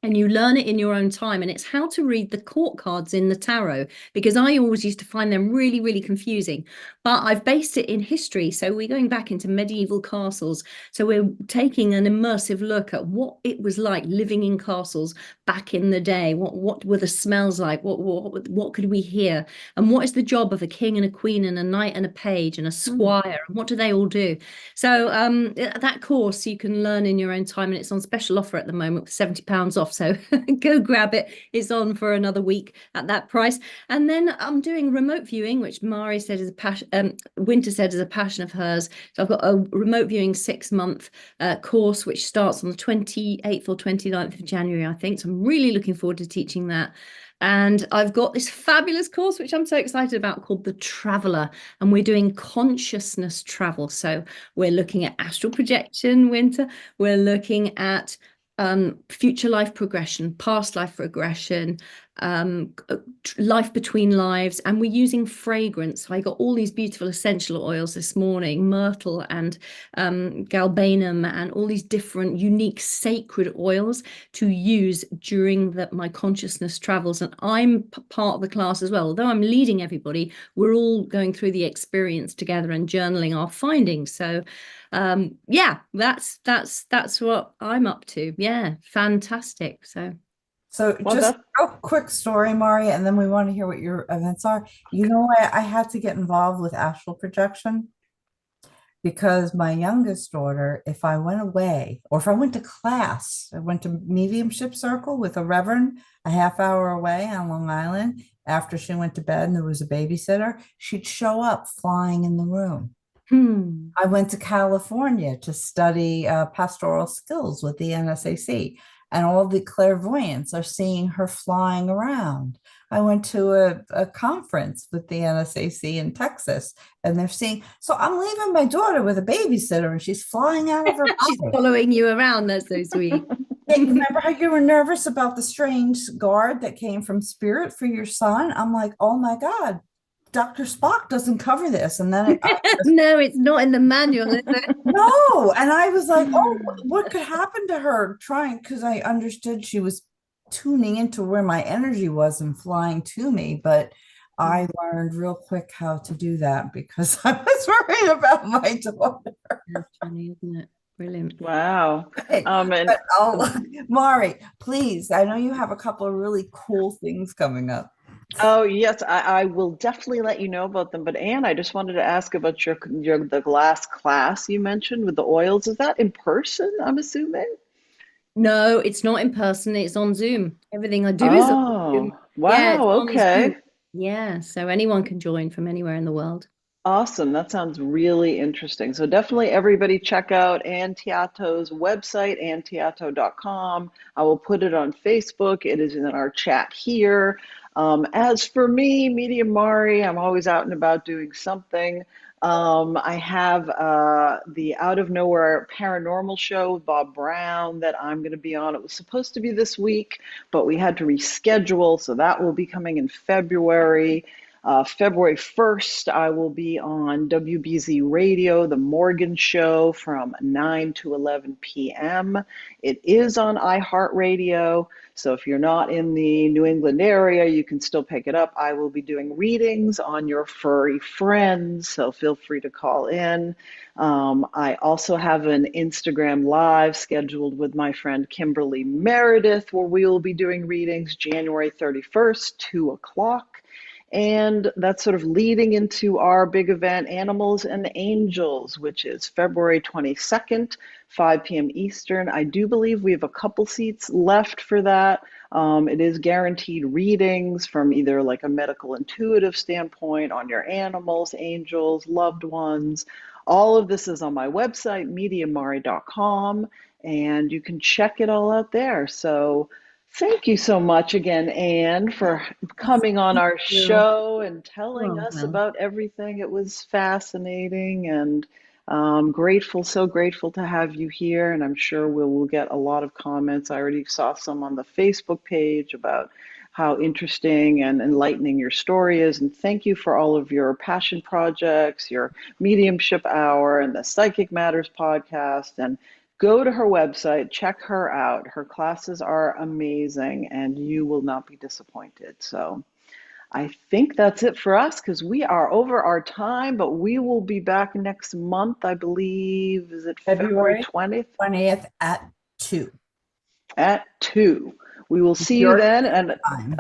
and you learn it in your own time. And it's how to read the court cards in the tarot, because I always used to find them really, really confusing. But I've based it in history. So we're going back into medieval castles. So we're taking an immersive look at what it was like living in castles back in the day. What were the smells like? What could we hear? And what is the job of a king and a queen and a knight and a page and a squire? And what do they all do? So that course you can learn in your own time, and it's on special offer at the moment with £70 off. So go grab it. It's on for another week at that price. And then I'm doing remote viewing, which Mari said is a passion. Winter said is a passion of hers. So I've got a remote viewing 6-month course, which starts on the 28th or 29th of January, I think. So I'm really looking forward to teaching that. And I've got this fabulous course, which I'm so excited about, called The Traveller. And we're doing consciousness travel. So we're looking at astral projection, Winter. We're looking at future life progression, past life regression, life between lives, and we're using fragrance. So I got all these beautiful essential oils this morning, myrtle and galbanum, and all these different unique sacred oils to use during my consciousness travels. And I'm part of the class as well. Although I'm leading everybody, we're all going through the experience together and journaling our findings. So yeah, that's what I'm up to. Yeah, fantastic. So Well, just a quick story, Mari, and then we want to hear what your events are. You know, I had to get involved with astral projection because my youngest daughter, if I went away or if I went to class, I went to mediumship circle with a reverend a half hour away on Long Island after she went to bed and there was a babysitter, she'd show up flying in the room. I went to California to study pastoral skills with the NSAC, and all the clairvoyants are seeing her flying around. I went to a conference with the NSAC in Texas, and they're seeing. So I'm leaving my daughter with a babysitter, and she's flying out of her she's body. following you around. That's so sweet. Remember how you were nervous about the strange guard that came from Spirit for your son? I'm like, oh my God, Dr. Spock doesn't cover this. And then no, it's not in the manual, is it? No. And I was like, oh, what could happen to her trying? Because I understood she was tuning into where my energy was and flying to me. But I learned real quick how to do that because I was worried about my daughter. That's funny, isn't it? Brilliant. Wow. Mari, please, I know you have a couple of really cool things coming up. Oh, yes, I will definitely let you know about them. But Anne, I just wanted to ask about the last class you mentioned with the oils. Is that in person, I'm assuming? No, it's not in person. It's on Zoom. Everything I do is on Zoom. Wow, Yeah, it's on okay. Zoom. Yeah, so anyone can join from anywhere in the world. Awesome. That sounds really interesting. So definitely everybody check out Anne Theato's website, annetheato.com. I will put it on Facebook. It is in our chat here. As for me, Medium Mari, I'm always out and about doing something. I have the Out of Nowhere Paranormal Show with Bob Brown that I'm going to be on. It was supposed to be this week, but we had to reschedule, so that will be coming in February. February 1st, I will be on WBZ Radio, The Morgan Show from 9 to 11 p.m. It is on iHeartRadio, so if you're not in the New England area, you can still pick it up. I will be doing readings on your furry friends, so feel free to call in. I also have an Instagram Live scheduled with my friend Kimberly Meredith, where we will be doing readings January 31st, 2 o'clock. And that's sort of leading into our big event, Animals and Angels, which is February 22nd, 5 p.m. Eastern. I do believe we have a couple seats left for that. It is guaranteed readings from either like a medical intuitive standpoint on your animals, angels, loved ones. All of this is on my website, mediummari.com, and you can check it all out there. So thank you so much again, Anne, for coming on our show and telling us about everything. It was fascinating, and so grateful to have you here. And I'm sure we'll get a lot of comments. I already saw some on the Facebook page about how interesting and enlightening your story is. And thank you for all of your passion projects, your mediumship hour, and the Psychic Matters podcast. And Go to her website, check her out. Her classes are amazing and you will not be disappointed. So I think that's it for us because we are over our time, but we will be back next month, I believe. Is it February February 20th? 20th at 2. At 2. We will see you Your then. And time.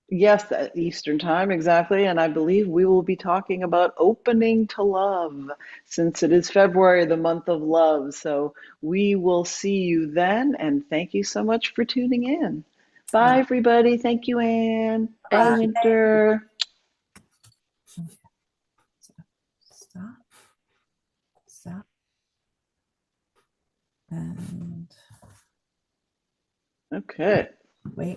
yes, at Eastern time, exactly. And I believe we will be talking about opening to love since it is February, the month of love. So we will see you then. And thank you so much for tuning in. Bye, everybody. Thank you, Anne. Bye, Bye. Winter. Stop. Stop. And Okay. wait.